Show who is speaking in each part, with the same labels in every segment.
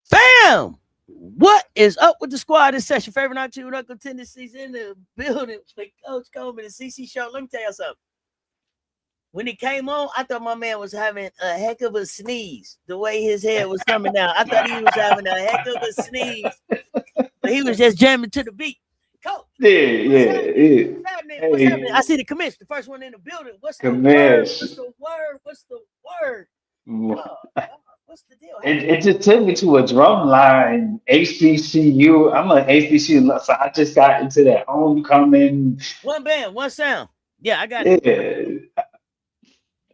Speaker 1: Fam, what is up with the squad? This session, favorite not two knuckle tendencies in the building. Coach Coleman and CC Show. Let me tell you something. When it came on, I thought my man was having a heck of a sneeze. The way his head was coming down, I thought he was having a heck of a sneeze, but he was just jamming to the beat. Coach, what's happening? What's happening? I see the commish, the first one in the building. What's the word? What's the word? What's the word? What's the deal?
Speaker 2: It just took me to a drum line, HBCU. I'm an HBCU, so I just got into that homecoming.
Speaker 1: One band, one sound. Yeah, I got it.
Speaker 2: Yeah,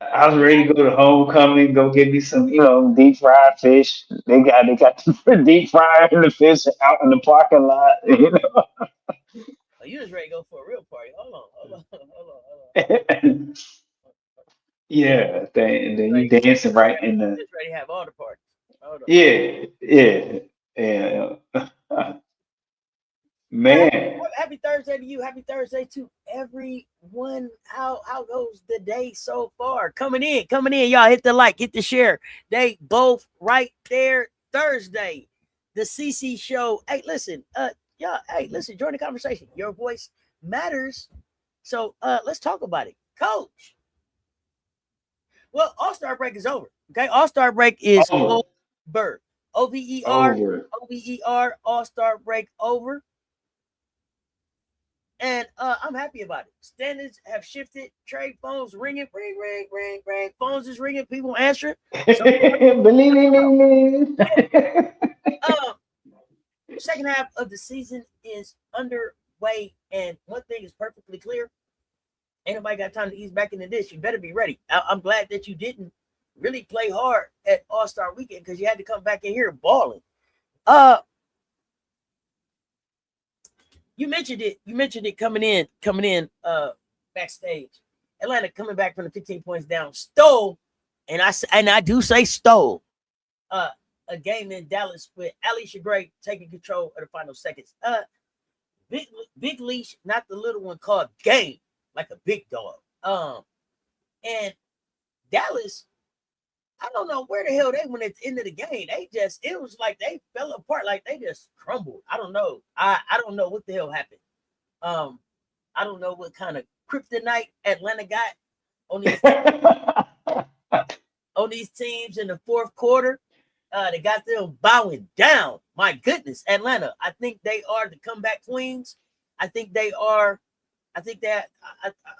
Speaker 2: I was ready to go to homecoming, go get me some, deep fried fish. They got the deep fryer and the fish out in the parking lot.
Speaker 1: Oh, you just ready to go for a real party? Hold on.
Speaker 2: Yeah, and then you dancing right in the.
Speaker 1: Just ready to have all the parties. Hold on.
Speaker 2: Yeah. Man.
Speaker 1: Happy Thursday to you. Happy Thursday to everyone. How goes the day so far? Coming in. Y'all hit the like, hit the share. They both right there. Thursday, the CC Show. Hey, listen, y'all. Hey, listen. Join the conversation. Your voice matters. So, let's talk about it, Coach. Well, All-Star break is over. Okay, All-Star break is over. OVER, All-Star break over. And I'm happy about it. Standards have shifted. Trade phones ringing. Ring. Phones is ringing. People answering. Second half of the season is underway. And one thing is perfectly clear. Ain't nobody got time to ease back into this. You better be ready. I'm glad that you didn't really play hard at All-Star Weekend because you had to come back in here balling. You mentioned it coming in backstage. Atlanta coming back from the 15 points down, stole, and I do say stole a game in Dallas with Alicia Gray taking control of the final seconds. Big leash, not the little one, called game, like a big dog. And Dallas, I don't know where the hell they went at the end of the game. It was like they fell apart, like they just crumbled. I don't know. I don't know what the hell happened. I don't know what kind of kryptonite Atlanta got on these teams in the fourth quarter. They got them bowing down. My goodness, Atlanta. I think they are the comeback queens. I think that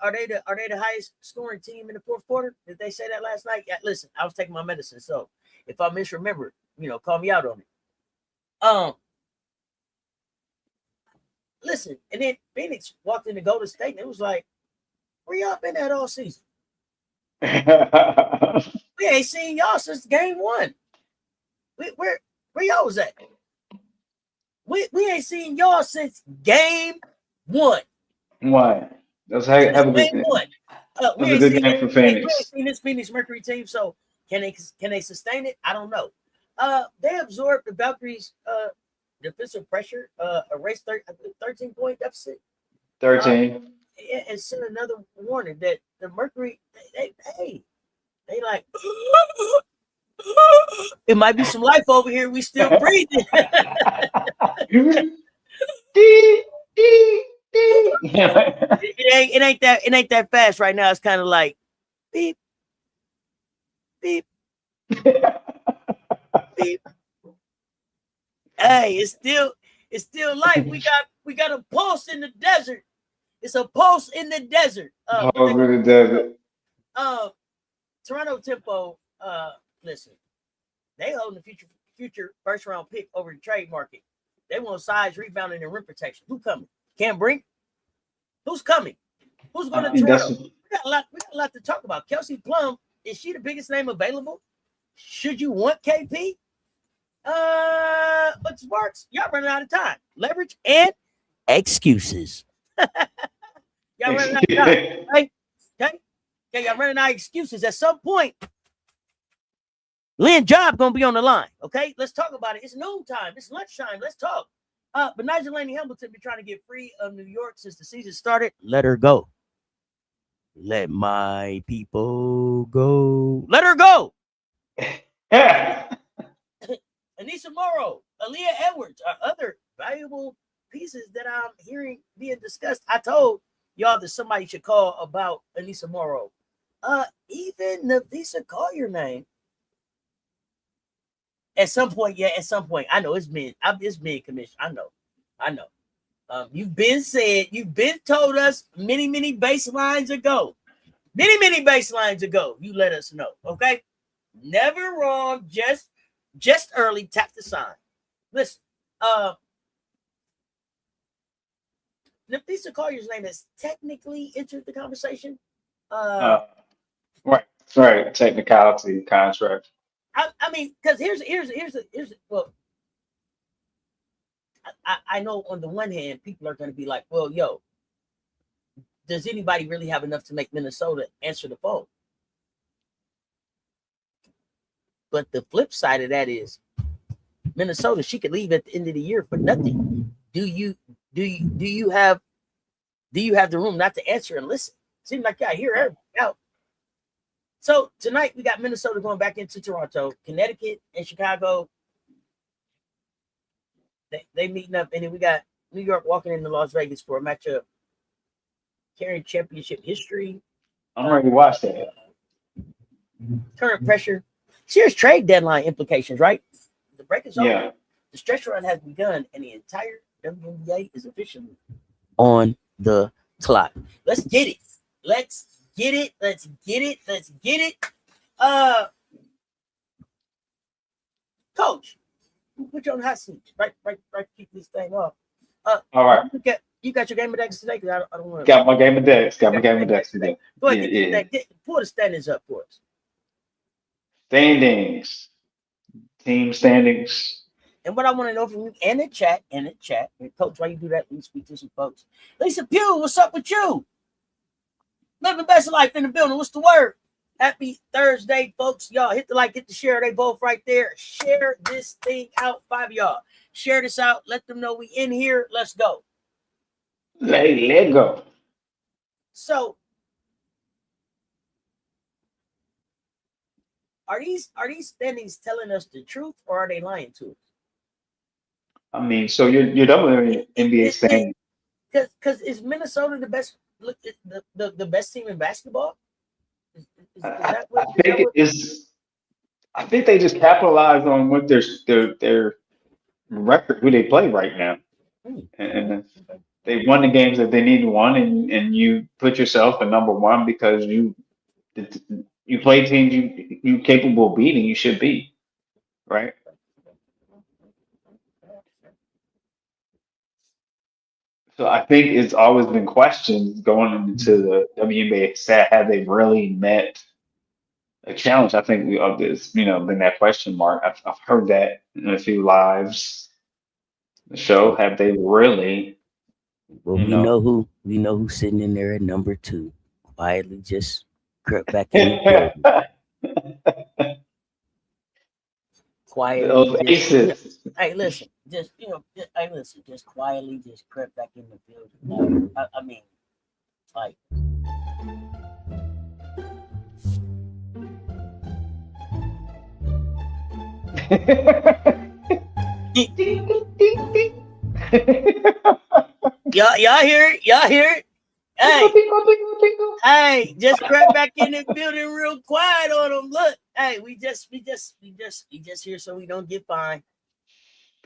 Speaker 1: are they the highest scoring team in the fourth quarter? Did they say that last night? Yeah, listen, I was taking my medicine, so if I misremember, call me out on it. Listen, and then Phoenix walked into Golden State, and it was like, where y'all been at all season? We ain't seen y'all since game one. Where y'all was at? We ain't seen y'all since game one.
Speaker 2: Why? That's have a good game. We ain't good game for Phoenix.
Speaker 1: We ain't seen this Phoenix Mercury team, so can they sustain it? I don't know. They absorbed the Valkyries' defensive pressure, erased 13-point deficit.
Speaker 2: 13.
Speaker 1: And sent another warning that the Mercury, they like, it might be some life over here. We still breathing. It ain't that fast right now. It's kind of like beep, beep, beep. Hey, it's still life. We got a pulse in the desert. It's a pulse in the desert. Toronto Tempo. Listen, they holding the future first round pick over the trade market. They want size, rebounding, and rim protection. Who coming? Cam Brink? Who's coming? Who's going to Toronto? We got a lot to talk about. Kelsey Plum, is she the biggest name available? Should you want KP? But Sparks, y'all running out of time. Leverage and excuses. Y'all running out of time. Okay? Y'all running out of excuses. At some point, Lynn Job gonna be on the line. Okay, let's talk about it. It's noontime. It's lunchtime. Let's talk. But Dealine Hamilton been trying to get free of New York since the season started. Let her go. Let my people go. Let her go. Anissa Morrow, Aaliyah Edwards are other valuable pieces that I'm hearing being discussed. I told y'all that somebody should call about Anissa Morrow. Even Nafisa Collier name. At some point, yeah, at some point. I know it's been commissioned. I know. You've been said, you've been told us many baselines ago. Many baselines ago. You let us know. Okay. Never wrong, just early, tap the sign. Listen, Nafisa Collier's name has technically entered the conversation. Uh,
Speaker 2: Right. Technicality contract.
Speaker 1: I mean, because well, I know on the one hand, people are going to be like, well, yo, does anybody really have enough to make Minnesota answer the phone? But the flip side of that is Minnesota, she could leave at the end of the year for nothing. Do you have the room not to answer and listen? Seems like y'all hear everything out. So tonight we got Minnesota going back into Toronto, Connecticut, and Chicago. They meeting up, and then we got New York walking into Las Vegas for a matchup carrying championship history.
Speaker 2: I'm ready to watch that.
Speaker 1: Current pressure, serious trade deadline implications, right? The break is over.
Speaker 2: Yeah.
Speaker 1: The stretch run has begun, and the entire WNBA is officially on the clock. Let's get it. Let's get it. Let's get it. Let's get it. Coach, put you on the hot seat. Right. Keep this thing off.
Speaker 2: All right.
Speaker 1: You got your game of decks today? Because I don't want to.
Speaker 2: Got my game of decks. Got my game of decks today.
Speaker 1: Go ahead, pull the standings up for us.
Speaker 2: Standings. Team standings.
Speaker 1: And what I want to know from you and the chat, and Coach, why you do that? Let me speak to some folks. Lisa Pugh, what's up with you? Living best life in the building. What's the word? Happy Thursday, folks. Y'all hit the like, hit the share. They both right there. Share this thing out. 5 of y'all. Share this out. Let them know we in here. Let's go.
Speaker 2: Let go.
Speaker 1: So, are these standings telling us the truth, or are they lying to us?
Speaker 2: I mean, so you're WNBA standing.
Speaker 1: Because is Minnesota the best? The best team in basketball?
Speaker 2: I think they just capitalize on what their record, who they play right now, and they won the games that they need to win, and you put yourself at number one because you play teams you capable of beating. You should be right. So I think it's always been questions going into the WNBA set. Have they really met a challenge? I think of this, been that question mark. I've heard that in a few lives. The show, have they really?
Speaker 1: Well, we know who's sitting in there at number 2, quietly just crept back in the building. Quietly, hey, listen, just quietly, just crept back in the building. I mean, like. Y'all hear it? Hey, just crept back in the building real quiet on them. Look, hey, we just here so we don't get fined.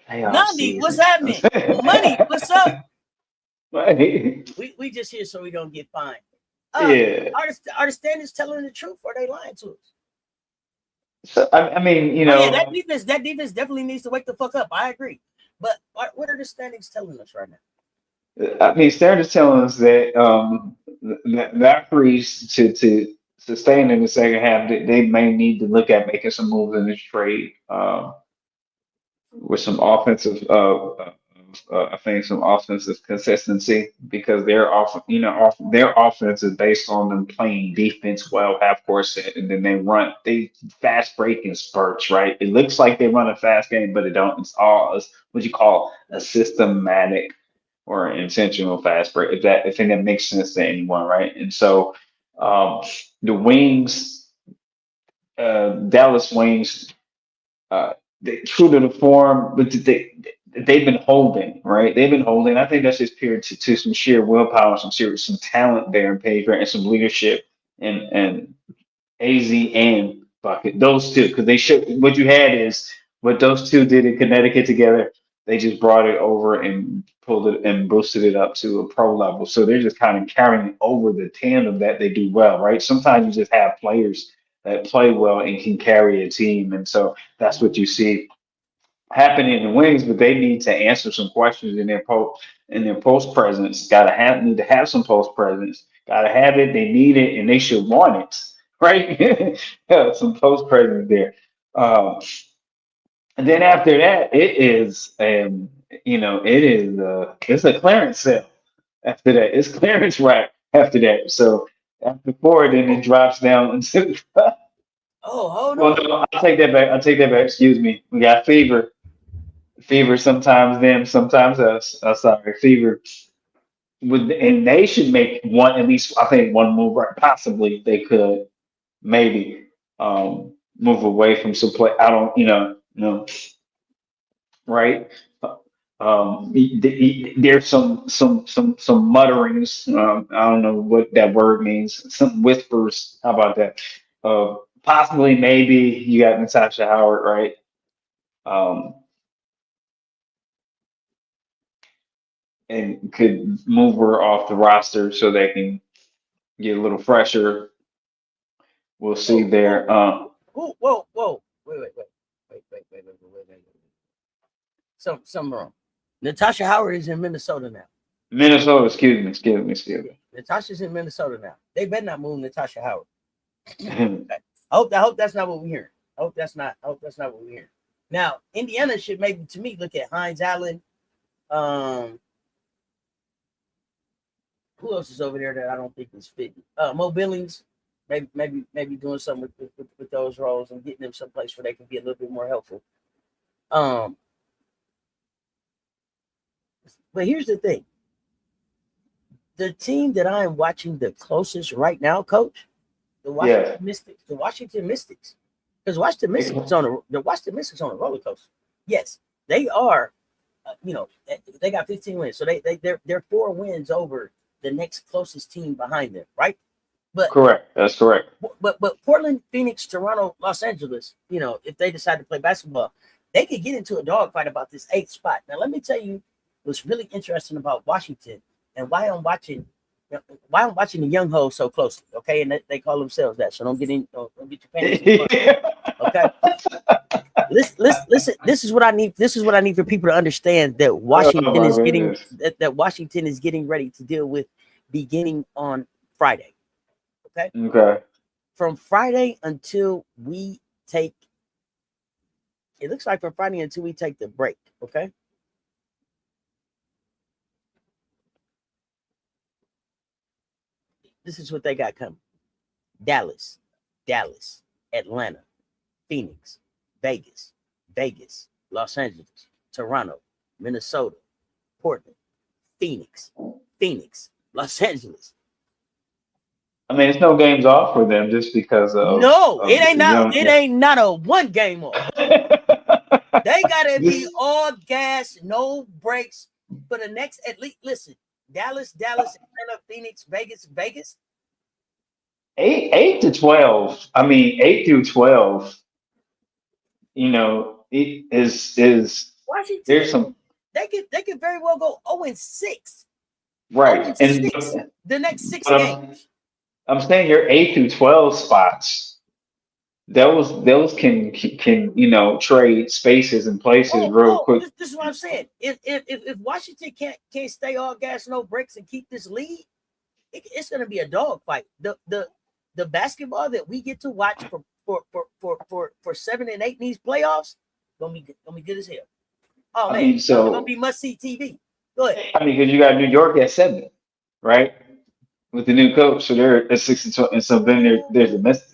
Speaker 1: Nandi, what's happening? Money, what's up? We just here so we don't get fined.
Speaker 2: Yeah.
Speaker 1: Are the standards telling the truth, or are they lying to us?
Speaker 2: So I mean,
Speaker 1: that defense definitely needs to wake the fuck up. I agree, but what are the standings telling us right now?
Speaker 2: I mean, standards telling us that that freeze to sustain in the second half, they may need to look at making some moves in this trade with some offensive. I think some offensive consistency because their offense is based on them playing defense well, half course, and then they fast break in spurts, right? It looks like they run a fast game, but it don't. It's all what you call a systematic or intentional fast break. If that makes sense to anyone, right? And so the Wings, Dallas Wings, true to the form, but they've been holding, right? They've been holding. I think that's just pure to some sheer willpower, some talent there in Paige, and some leadership and AZ and Bucket. Those two, because they should. What you had is what those two did in Connecticut together. They just brought it over and pulled it and boosted it up to a pro level. So they're just kind of carrying over the tandem that they do well, right? Sometimes you just have players that play well and can carry a team, and so that's what you see happening in the wings. But they need to answer some questions in their post presence. Need to have some post presence. Got to have it. They need it, and they should want it, right? Yeah, some post presence there. Um, and then after that, it is it's a clearance sale. After that, it's clearance rack. After that, so after four, then it drops down into.
Speaker 1: Oh, hold
Speaker 2: Well,
Speaker 1: on.
Speaker 2: no, I'll take that back. I'll take that back. Excuse me. We got fever. Fever sometimes them, sometimes us. Sorry, fever. And they should make one at least. I think one move. Right, possibly they could maybe move away from some play. I don't. Right. There's some mutterings. I don't know what that word means. Some whispers. How about that? Possibly, maybe you got Natasha Howard, right? Um, and could move her off the roster so they can get a little fresher. We'll see
Speaker 1: Whoa, whoa,
Speaker 2: there.
Speaker 1: whoa, whoa, whoa. Wait. Something wrong. Natasha Howard is in Minnesota now.
Speaker 2: Minnesota, excuse
Speaker 1: Yeah. Natasha's in Minnesota now. They better not move Natasha Howard.
Speaker 2: me.
Speaker 1: I hope that's not what we're hearing. I hope that's not what we're hearing. Now, Indiana should maybe to me look at Hines Allen. Um, who else is over there that I don't think is fit? Mo Billings, maybe doing something with those roles and getting them someplace where they can be a little bit more helpful. Um, but here's the thing: the team that I am watching the closest right now, Coach, the
Speaker 2: Yeah,
Speaker 1: Washington Mystics, because the Washington Mystics on a roller coaster. Yes, they are. They got 15 wins, so they're 4 wins over the next closest team behind them, right? But
Speaker 2: correct. That's correct.
Speaker 1: but Portland, Phoenix, Toronto, Los Angeles, if they decide to play basketball, they could get into a dogfight about this 8th spot. Now, let me tell you what's really interesting about Washington and why I'm watching the young hoes so closely. Okay, and they call themselves that, so don't get your panties in the front. Okay. Listen. This is what I need. This is what I need for people to understand that
Speaker 2: Oh my goodness.
Speaker 1: Washington is getting ready to deal with beginning on Friday. Okay,
Speaker 2: Okay.
Speaker 1: from Friday until we take. It looks like from Friday until we take the break. Okay. This is what they got coming: Dallas, Atlanta, Phoenix, Vegas, Los Angeles, Toronto, Minnesota, Portland, Phoenix, Los Angeles.
Speaker 2: I mean, it's no games off for them just because
Speaker 1: No,
Speaker 2: of young.
Speaker 1: it ain't not a one game off. They gotta be
Speaker 2: This
Speaker 1: all gas, no breaks for the next at least. Listen, Dallas, Atlanta, Phoenix, Vegas.
Speaker 2: 8 to 12. I mean, 8 through 12. It is there's
Speaker 1: Washington,
Speaker 2: some
Speaker 1: they could very well go 0-6. 0
Speaker 2: right,
Speaker 1: and
Speaker 2: and
Speaker 1: 6 the next 6
Speaker 2: but
Speaker 1: games.
Speaker 2: I'm saying your 8 through 12 spots. Those can trade spaces and places real quick.
Speaker 1: This is what I'm saying. If Washington can't stay all gas, no breaks, and keep this lead, it's going to be a dogfight. The basketball that we get to watch for 7 and 8 in these playoffs gonna be good as hell. Oh
Speaker 2: I
Speaker 1: man,
Speaker 2: mean,
Speaker 1: it's gonna
Speaker 2: so
Speaker 1: be must see TV. Go ahead.
Speaker 2: I mean, because you got New York at 7, right, with the new coach, so they're at 6 and 12, and so then there's the Mystics.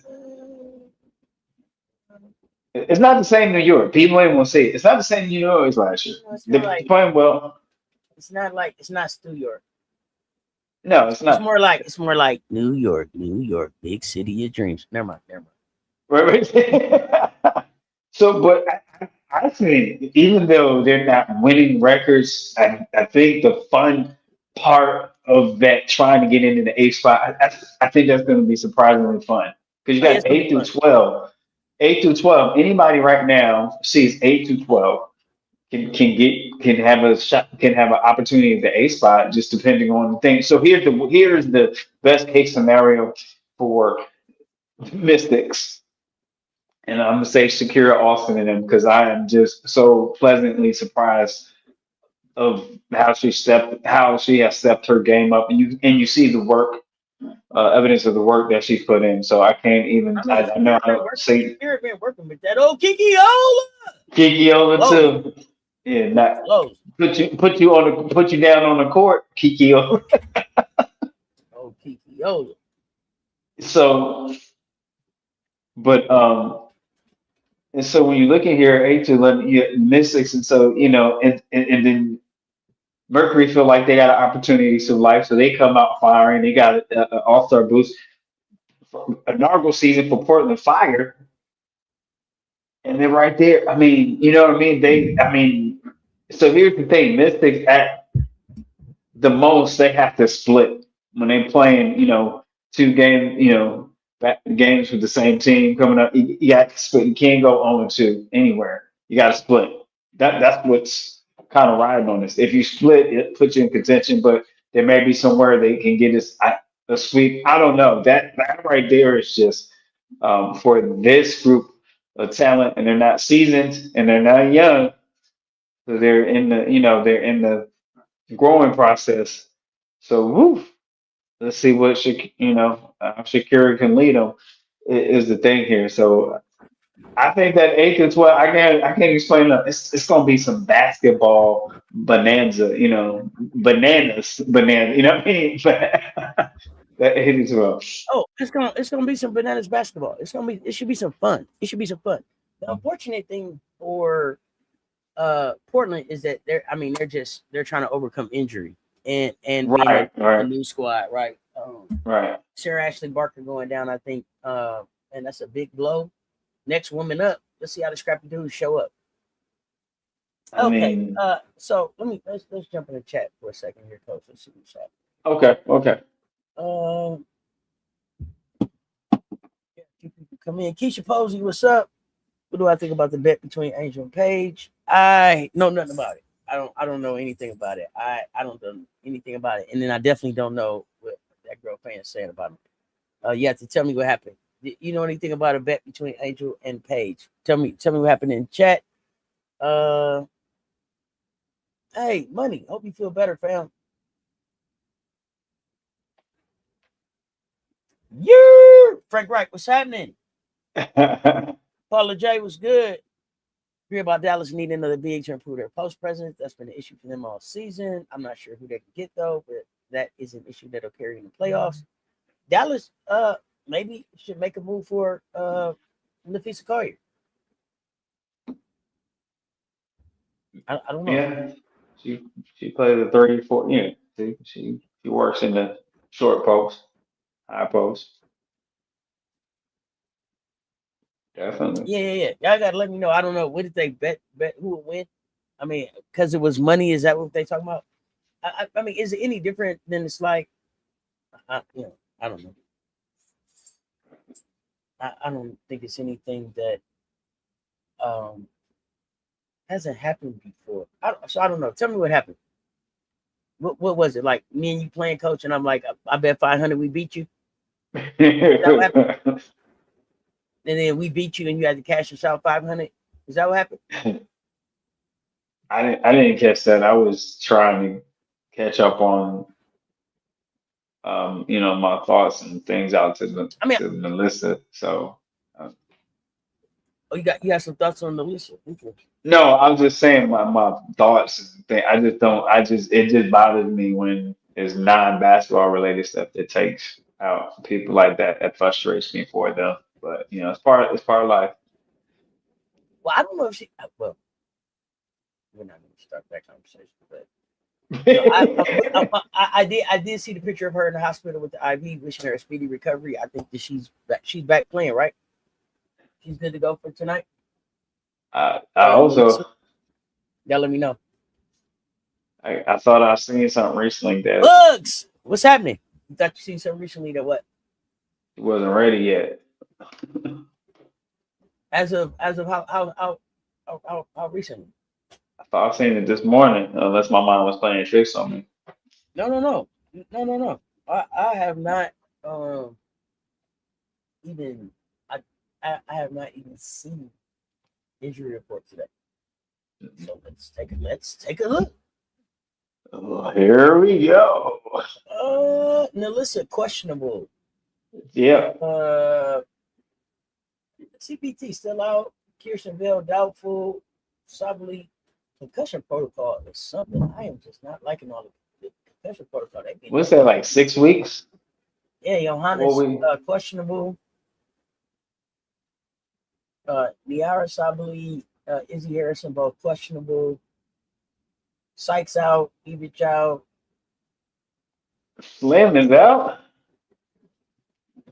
Speaker 2: It's not the same New York. People ain't want to say it. It's not the same New York as last year.
Speaker 1: No, it's not
Speaker 2: They're
Speaker 1: like
Speaker 2: playing well.
Speaker 1: it's not New York.
Speaker 2: No, it's
Speaker 1: It's
Speaker 2: not.
Speaker 1: more like New York, big city of dreams. Never mind.
Speaker 2: Right, right. So, but I think even though they're not winning records, I think the fun part of that trying to get into the eighth spot, I think that's going to be surprisingly fun because you
Speaker 1: Oh yeah,
Speaker 2: got
Speaker 1: it's gonna be
Speaker 2: eight through
Speaker 1: fun.
Speaker 2: 12. 8 through 12. Anybody right now sees 8 through 12 can have a shot, can have an opportunity at the A spot just depending on the thing. So here's the best case scenario for Mystics. And I'm gonna say Shakira Austin in them because I am just so pleasantly surprised of how she has stepped her game up, and you see the work, evidence of the work that she's put in. So I can't even
Speaker 1: I mean,
Speaker 2: I know I don't say
Speaker 1: Shakira been working with that old Kiki Ola.
Speaker 2: Kiki over
Speaker 1: Close,
Speaker 2: too. Yeah, not
Speaker 1: close.
Speaker 2: put you down on the court, Kiki over.
Speaker 1: Old Kiki Ola.
Speaker 2: So, but and so when you look at here, 8 to 11, you Mystics, and so and then Mercury feel like they got an opportunity to life, so they come out firing. They got an all-star boost, a inaugural season for Portland Fire, and they're right there. I mean, you know what I mean? So here's the thing: Mystics at the most they have to split when they playing, two games, games with the same team coming up. You got to split. You can't go 0-2 anywhere. You got to split. That's what's kind of riding on this. If you split, it puts you in contention, but there may be somewhere they can get a sweep. I don't know. That right there is just for this group of talent, and they're not seasoned and they're not young, so they're in the growing process. So, woo, let's see what Shakira can lead them is the thing here. So, I think that 8 to 12, I can't explain that. It's gonna be some basketball bonanza, banana. You know what I mean? That 8 to 12.
Speaker 1: Oh, it's gonna be some bananas basketball. It should be some fun. It should be some fun. The unfortunate thing for Portland is that they're trying to overcome injury and being
Speaker 2: Right,
Speaker 1: a
Speaker 2: right,
Speaker 1: new squad, right?
Speaker 2: right.
Speaker 1: Sarah Ashley Barker going down, I think, and that's a big blow. Next woman up. Let's see how the scrappy dudes show up.
Speaker 2: I
Speaker 1: Okay,
Speaker 2: mean,
Speaker 1: so let's jump in the chat for a second here, coach. Let's see what's happening.
Speaker 2: okay, okay.
Speaker 1: Um, yeah, few people come in. Keisha Posey, what's up? What do I think about the bet between Angel and Paige? I know nothing about it. I don't know anything about it. I don't know anything about it. And then I definitely don't know what that girl fan is saying about it. You have to tell me what happened. You know anything about a bet between Angel and Paige? Tell me what happened in chat. Uh hey, money. Hope you feel better, fam. Yeah, Frank Wright, what's happening? Paula J was good. Hear about Dallas needing another big to improve their post presence. That's been an issue for them all season. I'm not sure who they can get though, but that is an issue that'll carry in the playoffs. Dallas maybe should make a move for Nafisa Collier. I don't know.
Speaker 2: Yeah, she she plays a 34. Yeah, see, she works in the short post, high post, definitely.
Speaker 1: Yeah. Y'all gotta let me know. I don't know. What did they bet who would win? I mean, because it was money. Is that what they talking about? I mean, is it any different than it's like? I don't know. I don't think it's anything that um hasn't happened before. So I don't know. Tell me what happened. What was it like? Me and you playing coach, and I'm like, I bet 500 we beat you. Is that what happened? And then we beat you, and you had to cash us out 500. Is that what happened?
Speaker 2: I didn't catch that. I was trying to catch up on my thoughts and things out to the
Speaker 1: I mean,
Speaker 2: to Melissa. So uh,
Speaker 1: oh, you got some thoughts on the list? Okay.
Speaker 2: no, I'm just saying my thoughts and thing. I just don't. It just bothers me when it's non-basketball related stuff that takes out people like that. That frustrates me for them. But it's part of life.
Speaker 1: Well, I don't know if she. Well, we're not going to start that conversation, but I did see the picture of her in the hospital with the IV, wishing her a speedy recovery. I think that she's back playing, right? She's good to go for tonight.
Speaker 2: I
Speaker 1: Listen,
Speaker 2: also
Speaker 1: y'all let me know.
Speaker 2: I thought I seen something recently that
Speaker 1: Bugs, what's happening? You thought you seen something recently that what?
Speaker 2: wasn't ready yet.
Speaker 1: As of how recently?
Speaker 2: I thought I seen it this morning, unless my mind was playing tricks on me.
Speaker 1: No, no, no, no, no, no. I have not um even I I have not even seen injury report today. So let's take a look.
Speaker 2: Here we go.
Speaker 1: Melissa questionable.
Speaker 2: Yep.
Speaker 1: Uh, CPT still out. Kirsten Bell doubtful. Sably concussion protocol is something I am just not liking all of the concussion protocol. They been
Speaker 2: What's that, like 6 weeks?
Speaker 1: yeah,
Speaker 2: What
Speaker 1: Johannes
Speaker 2: we
Speaker 1: questionable. Niara Sably, Izzy Harrison both questionable. Sykes out. Evich out.
Speaker 2: Slim is out?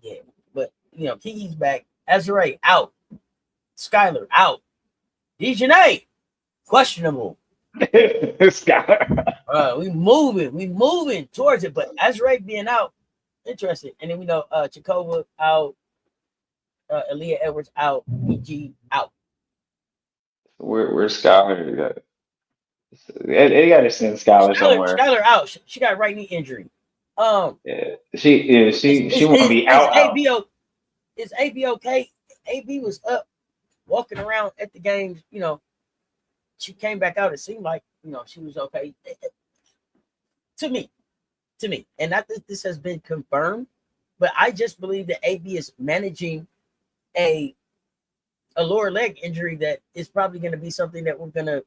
Speaker 1: Yeah, but Kiki's back. Azure out. Skyler out. Dejanay questionable.
Speaker 2: Skylar.
Speaker 1: We moving towards it, but Azure being out, interesting. And then we know Chakova out, Aaliyah Edwards out, BG out.
Speaker 2: Where's Skylar? They got to send Skylar somewhere.
Speaker 1: Skyler out. She got right knee injury. Um,
Speaker 2: Yeah, yeah,
Speaker 1: is
Speaker 2: she want to be out out.
Speaker 1: is AB okay? AB was up walking around at the games. She came back out. It seemed like she was okay. To me, and not that this has been confirmed, but I just believe that AB is managing a lower leg injury that is probably going to be something that we're going to,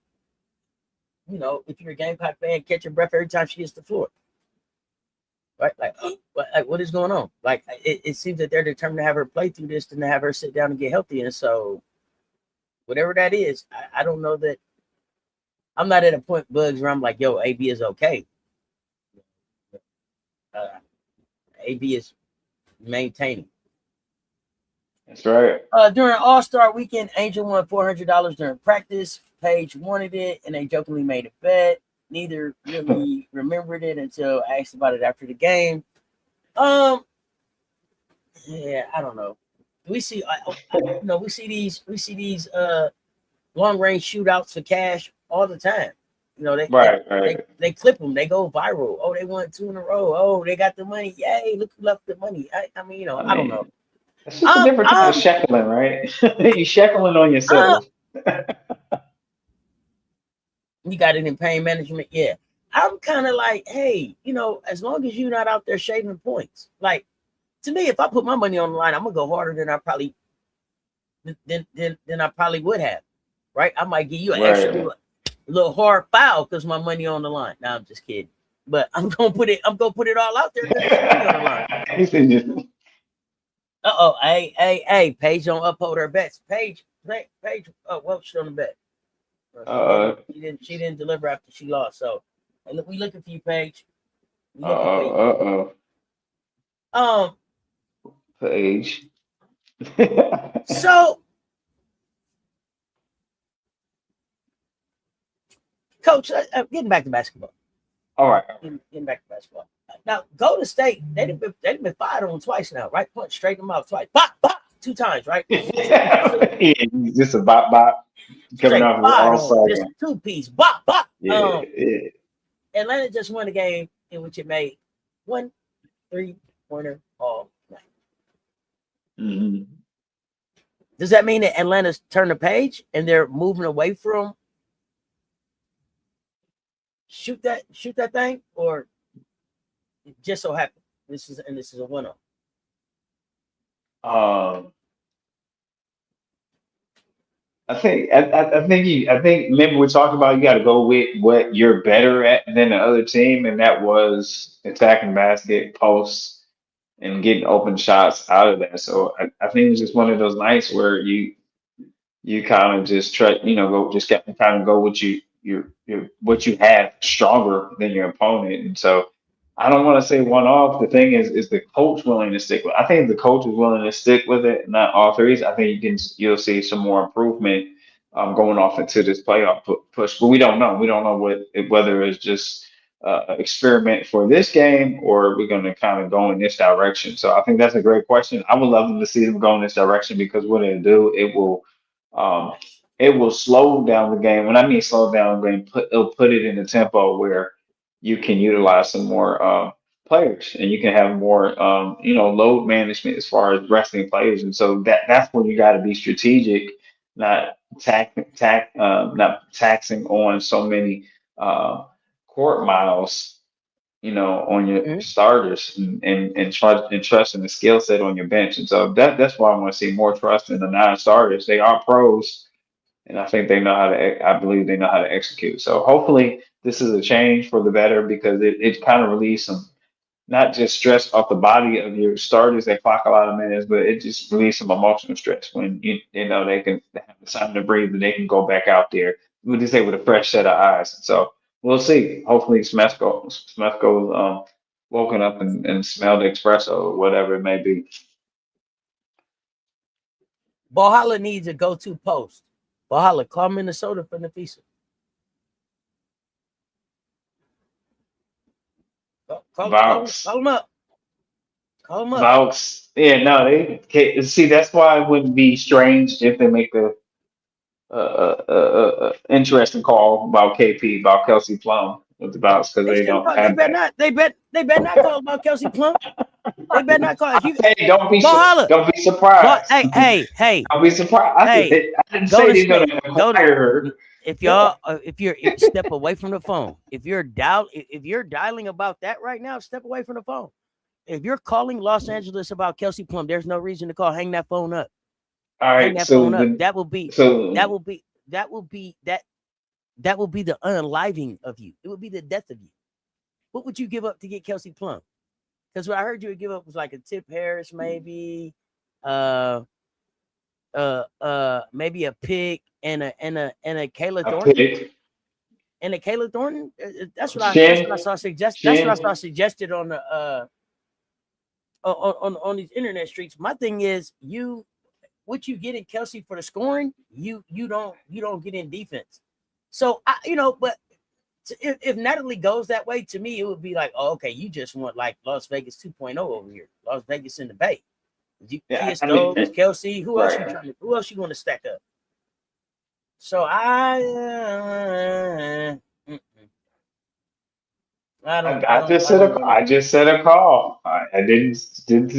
Speaker 1: if you're a Gamecock fan, catch your breath every time she hits the floor. Right? Like, what is going on? Like, it seems that they're determined to have her play through this than to have her sit down and get healthy. And so, whatever that is, I don't know that. I'm not at a point, Bugs, where I'm like, yo, AB is okay. Uh, AB is maintaining.
Speaker 2: That's right.
Speaker 1: During All-Star Weekend, Angel won $400 during practice. Paige wanted it, and they jokingly made a bet. Neither really remembered it until asked about it after the game. Yeah, I don't know. We see, we see these long range shootouts for cash all the time. They clip them. They go viral. Oh, they won 2 in a row. Oh, they got the money. Yay! Look who left the money. I don't know.
Speaker 2: It's just a different type of sheckling, right? You sheckling on yourself.
Speaker 1: You got it in pain management. Yeah. I'm kind of like, hey, as long as you're not out there shaving points. Like, to me, if I put my money on the line, I'm gonna go harder than I probably would have. Right? I might give you an extra little hard foul because my money on the line. Now I'm just kidding. But I'm gonna put it all out there because it's money on the line. Hey, Paige don't uphold her bets. Paige, well, she on the bet. She didn't deliver after she lost. So we looking for you, Paige.
Speaker 2: Paige.
Speaker 1: So, Coach, getting back to basketball.
Speaker 2: All right.
Speaker 1: Getting back to basketball. Now, Golden State, they've been fired on twice now, right? Punch straight in the mouth twice. Bop, bop, 2 times, right?
Speaker 2: Yeah, just a bop. Coming off of all
Speaker 1: just 2-piece. Bop, bop.
Speaker 2: Yeah.
Speaker 1: Atlanta just won a game in which it made 1 3-pointer all night.
Speaker 2: Mm-hmm.
Speaker 1: Does that mean that Atlanta's turned the page and they're moving away from shoot that thing, or it just so happened this is a winner?
Speaker 2: I think maybe we're talking about you got to go with what you're better at than the other team, and that was attacking basket, posts, and getting open shots out of that. So I think it's just one of those nights where you kind of just try, kind of go with what you have stronger than your opponent. And so I don't want to say one off. The thing is the coach willing to stick with? I think if the coach is willing to stick with it, not all threes, I think you'll see some more improvement going off into this playoff push. But we don't know. We don't know whether it's just experiment for this game or we're going to kind of go in this direction. So I think that's a great question. I would love them to see them go in this direction because what it'll do, um, it will slow down the game. When I mean slow down the game, it'll put it in a tempo where you can utilize some more players and you can have more load management as far as resting players. And so that's where you got to be strategic, not not taxing on so many court miles, on your
Speaker 1: Mhm.
Speaker 2: starters and trusting the skill set on your bench. And so that's why I want to see more trust in the non-starters. They are pros, and I think they know how to. I believe they know how to execute. So hopefully this is a change for the better because it kind of relieves some not just stress off the body of your starters that clock a lot of minutes, but it just relieves some emotional stress when you know they can have the time to breathe and they can go back out there. We just say with a fresh set of eyes. So we'll see. Hopefully Smethko woken up and smelled the espresso or whatever it may be.
Speaker 1: Valhalla needs a go-to post. Valhalla, call Minnesota for Nafisa. Call
Speaker 2: Vox.
Speaker 1: him up. Call him up.
Speaker 2: Vox. Yeah, no, see that's why it wouldn't be strange if they make a interesting call about KP, about Kelsey Plum with the Bucks because
Speaker 1: They
Speaker 2: they
Speaker 1: shouldn't
Speaker 2: don't
Speaker 1: call. They
Speaker 2: have
Speaker 1: better
Speaker 2: that.
Speaker 1: not. They better not call about Kelsey Plum. They better not call. If you
Speaker 2: Hey,
Speaker 1: Valhalla,
Speaker 2: don't be surprised.
Speaker 1: hey,
Speaker 2: Don't be surprised.
Speaker 1: hey,
Speaker 2: I didn't
Speaker 1: go
Speaker 2: say
Speaker 1: to
Speaker 2: they're
Speaker 1: state.
Speaker 2: gonna
Speaker 1: Go to
Speaker 2: acquire her.
Speaker 1: if y'all if step away from the phone. If you're dialing about that right now, step away from the phone. If you're calling Los Angeles about Kelsey Plum, there's no reason to call. Hang that phone up.
Speaker 2: All
Speaker 1: Hang
Speaker 2: right,
Speaker 1: that
Speaker 2: so
Speaker 1: phone up.
Speaker 2: the
Speaker 1: That
Speaker 2: so
Speaker 1: will be that will be the unaliving of you. It would be the death of you. What would you give up to get Kelsey Plum? Because what I heard you would give up was like a Tip Harris, maybe, uh, maybe a pick and a Kayla
Speaker 2: I
Speaker 1: Thornton
Speaker 2: picked
Speaker 1: and a Kayla Thornton. That's what I
Speaker 2: Shin
Speaker 1: saw That's what I
Speaker 2: Shin.
Speaker 1: saw suggested on the on these internet streets. My thing is what you get in Kelsey for the scoring, you don't get in defense. So but if Natalie goes that way, to me, it would be like, oh, okay, you just want like Las Vegas 2.0 over here, Las Vegas in the Bay.
Speaker 2: Yeah,
Speaker 1: Kia
Speaker 2: I mean,
Speaker 1: Stokes, Kelsey,
Speaker 2: right.
Speaker 1: who else you want to stack up? So
Speaker 2: I just said a call. I didn't say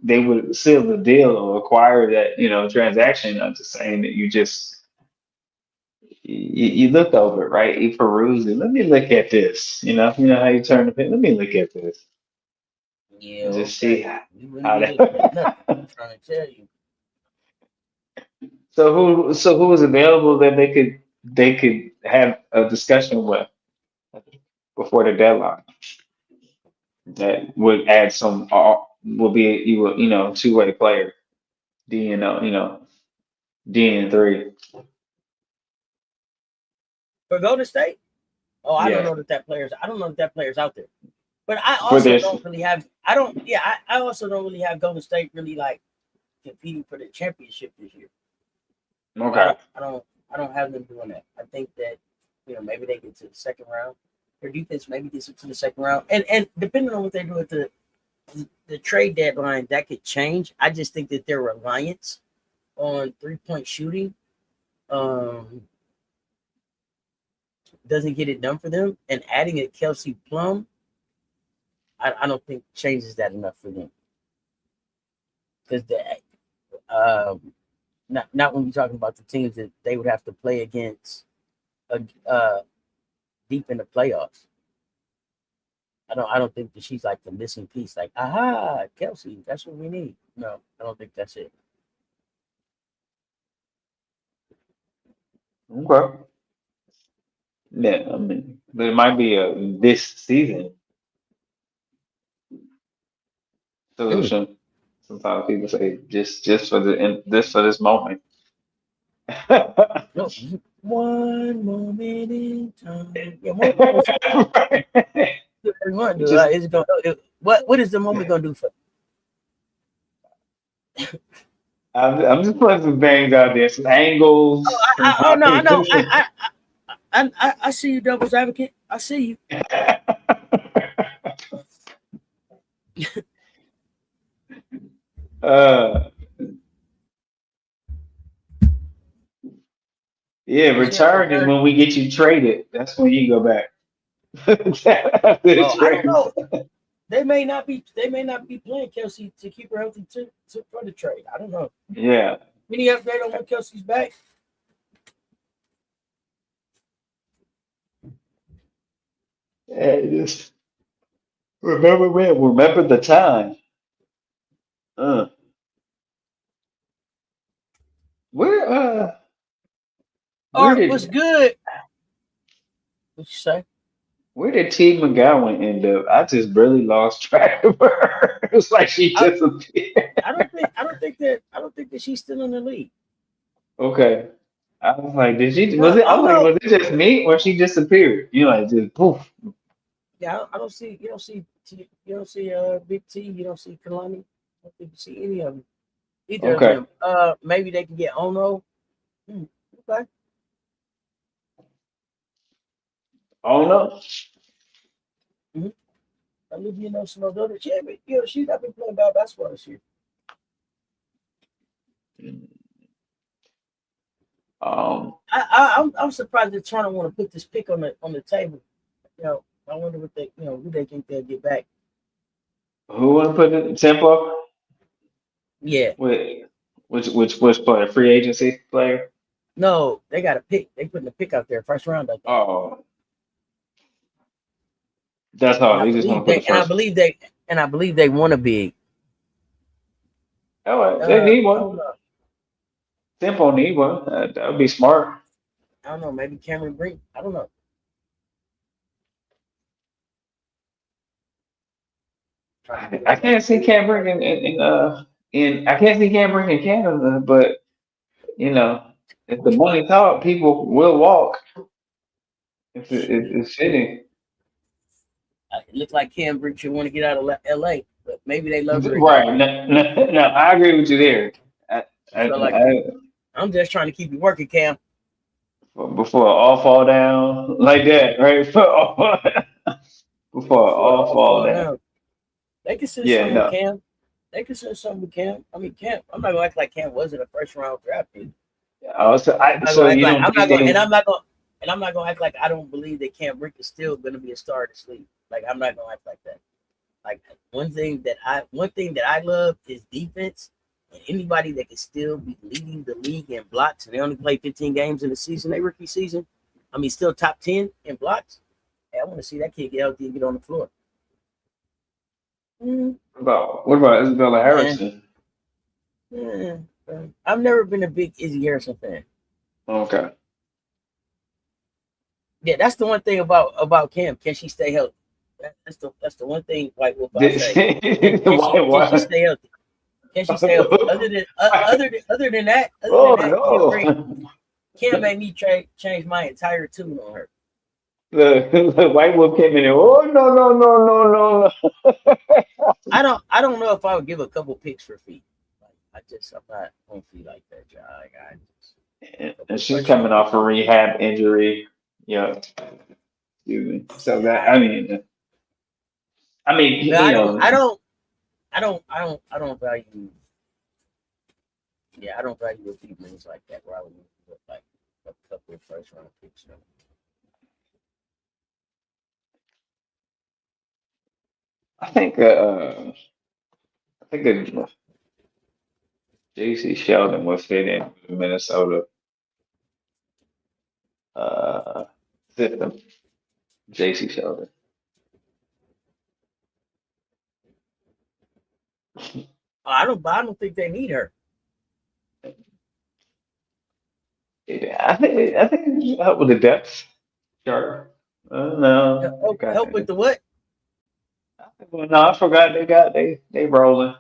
Speaker 2: they would seal the deal or acquire that transaction. I'm just saying that you look over it, right? You peruse it. Let me look at this. You know how you turn the page. Let me look at this
Speaker 1: Yeah,
Speaker 2: and just see
Speaker 1: okay. You wouldn't
Speaker 2: how
Speaker 1: be looking at
Speaker 2: that.
Speaker 1: nothing. I'm trying to tell you.
Speaker 2: So who was available that they could have a discussion with before the deadline that would add some will be two-way player D and D and three.
Speaker 1: For Golden State, oh,
Speaker 2: Yeah,
Speaker 1: I don't know that player's out there. But I
Speaker 2: for
Speaker 1: also
Speaker 2: this.
Speaker 1: don't really have. I don't. Yeah, I also don't really have Golden State really like competing for the championship this year. I
Speaker 2: Okay.
Speaker 1: don't. I don't. I don't have them doing that. I think that maybe they get to the second round. Their defense maybe gets to the second round, and depending on what they do at the trade deadline, that could change. I just think that their reliance on 3-point shooting um, doesn't get it done for them, and adding a Kelsey Plum, I don't think changes that enough for them because um, not when you're talking about the teams that they would have to play against uh, deep in the playoffs. I don't think that she's like the missing piece. Like, aha, Kelsey, that's what we need. No, I don't think that's it.
Speaker 2: Okay. Yeah, I mean, but it might be a this season
Speaker 1: Mm.
Speaker 2: solution. Sometimes people say just for this moment.
Speaker 1: No, one moment in time. Yeah, one going to do.
Speaker 2: Just
Speaker 1: Is it going? What is the moment going to do for?
Speaker 2: I'm just putting some things out there, some
Speaker 1: Oh,
Speaker 2: angles, some
Speaker 1: oh no, I know.
Speaker 2: hypotheses.
Speaker 1: I see you, devil's advocate. I see you.
Speaker 2: uh, yeah,
Speaker 1: Is he on the
Speaker 2: return is
Speaker 1: third?
Speaker 2: when we get you traded. That's when you go back. After the
Speaker 1: Oh, I don't
Speaker 2: trade.
Speaker 1: know. They may not be. They may not be playing Kelsey to keep her healthy for the trade. I don't know.
Speaker 2: Yeah.
Speaker 1: Any update on when Kelsey's back?
Speaker 2: Yeah, just remember when? Remember the time. Uh, where where
Speaker 1: Art was
Speaker 2: did
Speaker 1: good. What you say?
Speaker 2: where did T McGowan end up? I just really lost track of her. It was like she
Speaker 1: I,
Speaker 2: disappeared.
Speaker 1: I don't think that she's still in the league.
Speaker 2: Okay. I was like, did she
Speaker 1: No,
Speaker 2: was it
Speaker 1: I
Speaker 2: I
Speaker 1: don't
Speaker 2: was like,
Speaker 1: know.
Speaker 2: was it just me or she disappeared? You know, like just poof.
Speaker 1: Yeah, I don't see. You don't see. You don't see. Big T. You don't see Kalani. I don't think you see any of them. Either of
Speaker 2: Okay.
Speaker 1: them. Maybe they can get Ono. Hmm, okay.
Speaker 2: Oh no.
Speaker 1: Mm-hmm. Olivia knows some of the others. Yeah, but she's not been playing bad basketball this year.
Speaker 2: Um,
Speaker 1: I'm surprised that Toronto want to put this pick on the table. I wonder what they who they think they'll get back.
Speaker 2: who wanna put it tempo?
Speaker 1: Yeah,
Speaker 2: With which player? Free agency player?
Speaker 1: no, they got a pick. They putting a pick out there, first round, I think.
Speaker 2: Oh, that's
Speaker 1: And
Speaker 2: all.
Speaker 1: I
Speaker 2: They just want
Speaker 1: believe
Speaker 2: to put the
Speaker 1: they and I
Speaker 2: first.
Speaker 1: believe they and I believe they want a big.
Speaker 2: Oh, well, they need
Speaker 1: I
Speaker 2: one.
Speaker 1: don't know.
Speaker 2: Tempo need one. That would be smart.
Speaker 1: I don't know. Maybe Cameron Brink. I don't know. Trying to get
Speaker 2: I
Speaker 1: a
Speaker 2: can't see Cameron in I can't see Cameron in Canada, but you know, if the money talk, people will walk.
Speaker 1: shit.
Speaker 2: It's fitting.
Speaker 1: It looked like Cam Brink should want to get out of L.A., but maybe they loved her down
Speaker 2: Right.
Speaker 1: there.
Speaker 2: No, no, no, I agree with you there. I,
Speaker 1: I felt like I'm just trying to keep you working, Cam.
Speaker 2: before all fall down like that, right? Before
Speaker 1: Before it
Speaker 2: all
Speaker 1: all
Speaker 2: fall
Speaker 1: fall
Speaker 2: down.
Speaker 1: down. They consider
Speaker 2: Yeah,
Speaker 1: something with
Speaker 2: no.
Speaker 1: Cam. They consider something with Cam. I mean, Cam. I'm not gonna act like Cam wasn't a first round draft pick. I'm not
Speaker 2: So
Speaker 1: gonna act
Speaker 2: you
Speaker 1: like
Speaker 2: don't
Speaker 1: I'm not
Speaker 2: think
Speaker 1: gonna,
Speaker 2: they
Speaker 1: and I'm not gonna act like I don't believe that Cam Brink is still gonna be a star this league. Like I'm not gonna act like that. Like one thing that I love is defense, and anybody that can still be leading the league in blocks, and they only play 15 games in the season, their rookie season. I mean, still top 10 in blocks. Hey, I want to see that kid get healthy and get on the floor. Mm,
Speaker 2: what about Isabella
Speaker 1: yeah,
Speaker 2: Harrison?
Speaker 1: yeah. I've never been a big Izzy Harrison fan.
Speaker 2: Okay.
Speaker 1: Yeah, that's the one thing about Cam. Can she stay healthy? That's the one thing White Wolf I say. Can she
Speaker 2: Why?
Speaker 1: stay healthy? Can she stay healthy? Other than
Speaker 2: Oh
Speaker 1: that, Cam Brink
Speaker 2: no.
Speaker 1: Cam made me change my entire tune on her.
Speaker 2: The white wolf came in and oh no no no no
Speaker 1: I don't know if I would give a couple picks for feet. Like I'm not on feet like that, John. Like, I just
Speaker 2: no.
Speaker 1: a couple
Speaker 2: And
Speaker 1: of
Speaker 2: she's
Speaker 1: first
Speaker 2: coming
Speaker 1: round picks
Speaker 2: off a
Speaker 1: for feet.
Speaker 2: rehab injury. Yeah. Excuse me. So
Speaker 1: Yeah,
Speaker 2: that I mean,
Speaker 1: but
Speaker 2: you know,
Speaker 1: I don't value. Yeah, I don't value a few minutes like that. Where I would put like a couple of first round picks.
Speaker 2: I think I think JC Sheldon would fit in with the Minnesota uh system. JC Sheldon.
Speaker 1: I don't think they need her.
Speaker 2: Yeah, I think it help with the depth. Sure. No, they got
Speaker 1: Help with
Speaker 2: that.
Speaker 1: the what?
Speaker 2: Well, no, I forgot they rolling.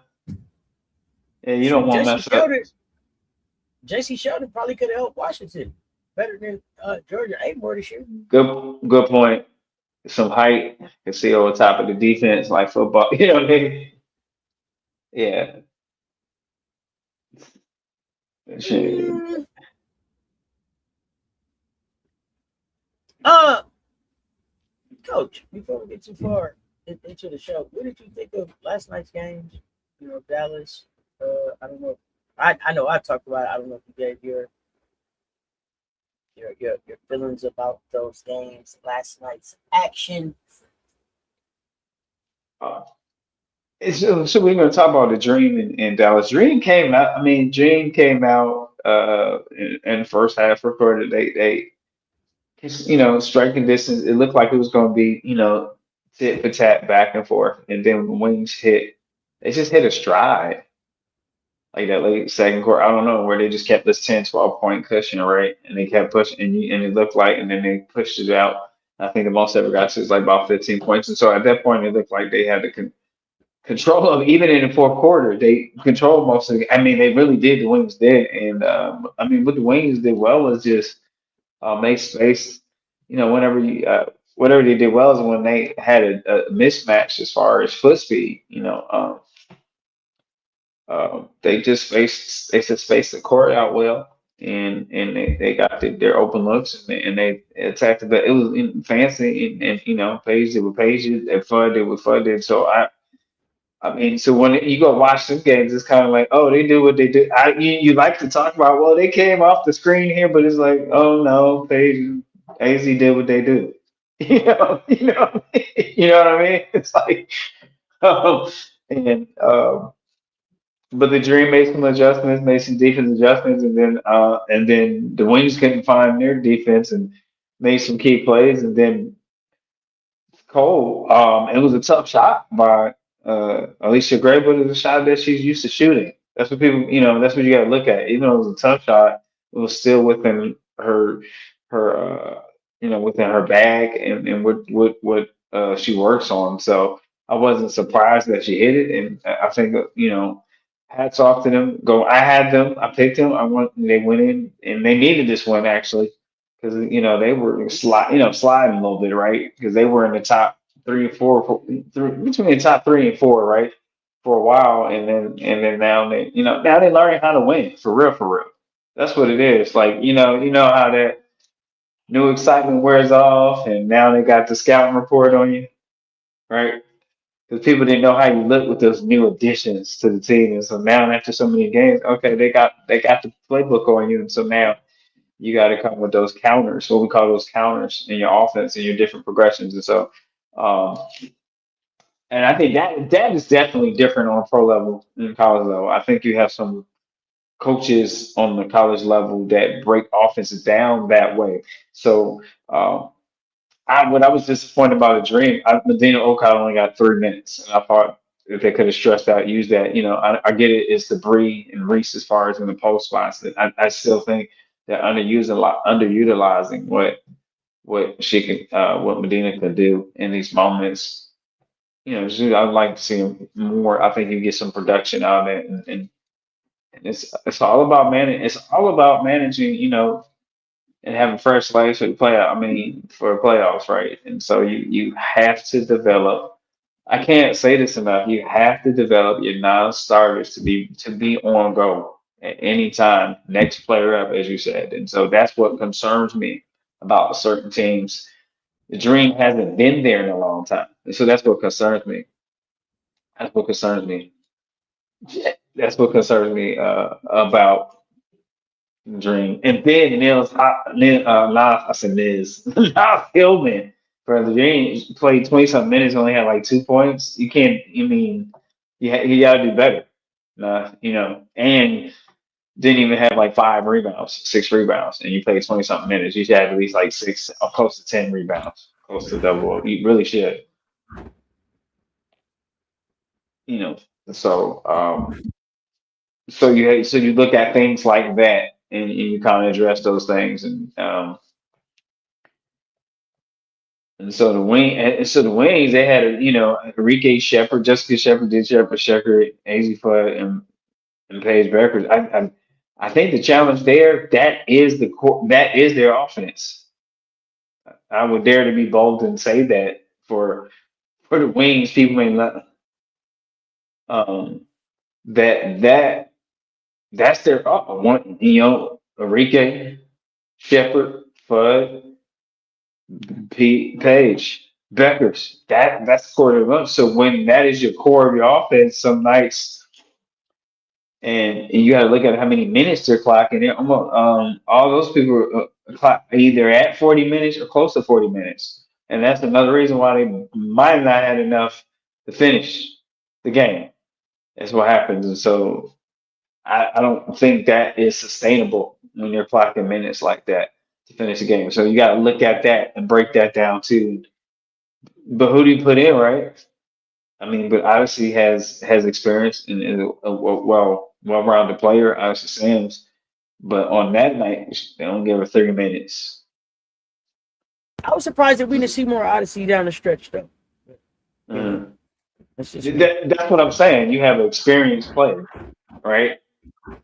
Speaker 2: Yeah, you don't
Speaker 1: Shoot,
Speaker 2: want to mess up.
Speaker 1: JC Sheldon probably could have helped Washington better than Georgia Amore this year.
Speaker 2: Good point. Some height, can see over top of the defense like football. You know, yeah. Shit.
Speaker 1: Mm, uh, Coach, before we get too far into the show, what did you think of last night's games? You know, Dallas. I don't know. I know I talked about it. I don't know if you gave your feelings about those games, last night's action.
Speaker 2: Uh, so we're gonna talk about the Dream in Dallas. Dream came out. I mean, Dream came out in the first half. Recorded they striking distance. It looked like it was gonna be tit for tat back and forth, and then when the Wings hit, they just hit a stride like that late second quarter. I don't know where they just kept this 10, 12 point cushion, right? And they kept pushing, and it looked like, and then they pushed it out. I think the most ever got to is like about 15 points. And so at that point, it looked like they had the control of, even in the fourth quarter, they controlled most of the, I mean, they really did. The Wings did. And I mean, what the Wings did well was just make space. Whenever whatever they did well is when they had a mismatch as far as foot speed. They just spaced the court out well, and they got their open looks, and they attacked it. It was fancy, and Paige did what Paige did, and Fudd did what Fudd did. So I mean, so when you go watch some games, it's kind of like, oh, they do what they do. You like to talk about, well, they came off the screen here, but it's like, oh no, Paige, AZ did what they do. You know what I mean? It's like, um, and but the Dream made some adjustments, made some defense adjustments, and then the Wings couldn't find their defense and made some key plays, and then Cole, it was a tough shot by Alicia Gray, but it was a shot that she's used to shooting. That's what people, that's what you got to look at. Even though it was a tough shot, it was still within her, within her bag and what she works on. So I wasn't surprised that she hit it, and I think hats off to them. Go, I had them, I picked them. They went in, and they needed this one actually because they were sliding a little bit, right? Because they were in the top 3 and 4, between the top 3 and 4, right, for a while, and then now now they learning how to win for real, for real. That's what it is. Like how that new excitement wears off, and now they got the scouting report on you, right? Because people didn't know how you look with those new additions to the team, and so now after so many games, okay, they got the playbook on you, and so now you got to come with those counters, what we call those counters in your offense and your different progressions. And so, um, and I think that is definitely different on a pro level than college level. I think you have some coaches on the college level that break offenses down that way. So, when I was disappointed about a dream, Medina Okada only got 3 minutes, and I thought if they could have stressed out, use that. I get it. It's the Bree and Reese as far as in the post spots. I still think they're underutilizing what she can, what Medina could do in these moments. I'd like to see him more. I think you get some production out of it, and it's all about managing. It's all about managing. And having fresh legs for the playoff. I mean, for playoffs, right? And so you have to develop. I can't say this enough. You have to develop your non-starters to be on go at any time. Next player up, as you said. And so that's what concerns me about certain teams. The dream hasn't been there in a long time, and so that's what concerns me. That's what concerns me. That's what concerns me about Dream. And then Nas, I said Niz, Nas Hillman for the Dream played 20 something minutes, only had like 2 points. You can't, I mean, you got to do better. And didn't even have like 5 rebounds, 6 rebounds, and you played 20 something minutes. You should have at least like six, or close to 10 rebounds, close to double. You really should, you know. So, so you look at things like that, and you kind of address those things, and so the wings, they had Enrique Shepard, Jessica Shepard, did Shepard, Shepherd, AZ Fudd, and Paige Beckers. I think the challenge there, that is the core, that is their offense. I would dare to be bold and say that for the wings, people may not, um that That's their one. Enrique, Shepard, Fudd, Pete, Page, Beckers. That's core of them. So when that is your core of your offense, some nights, and you got to look at how many minutes they're clocking. It almost all those people clock either at 40 minutes or close to 40 minutes, and that's another reason why they might not had enough to finish the game. That's what happens, and so I don't think that is sustainable when you're clocking minutes like that to finish the game. So you got to look at that and break that down too. But who do you put in, right? I mean, but obviously has experience and is a well-rounded player. Obviously, Sam's. But on that night, they don't give her 30 minutes.
Speaker 1: I was surprised that we didn't see more Odyssey down the stretch, though. You know,
Speaker 2: Mm.
Speaker 1: that's just me.
Speaker 2: That's what I'm saying. You have an experienced player, right?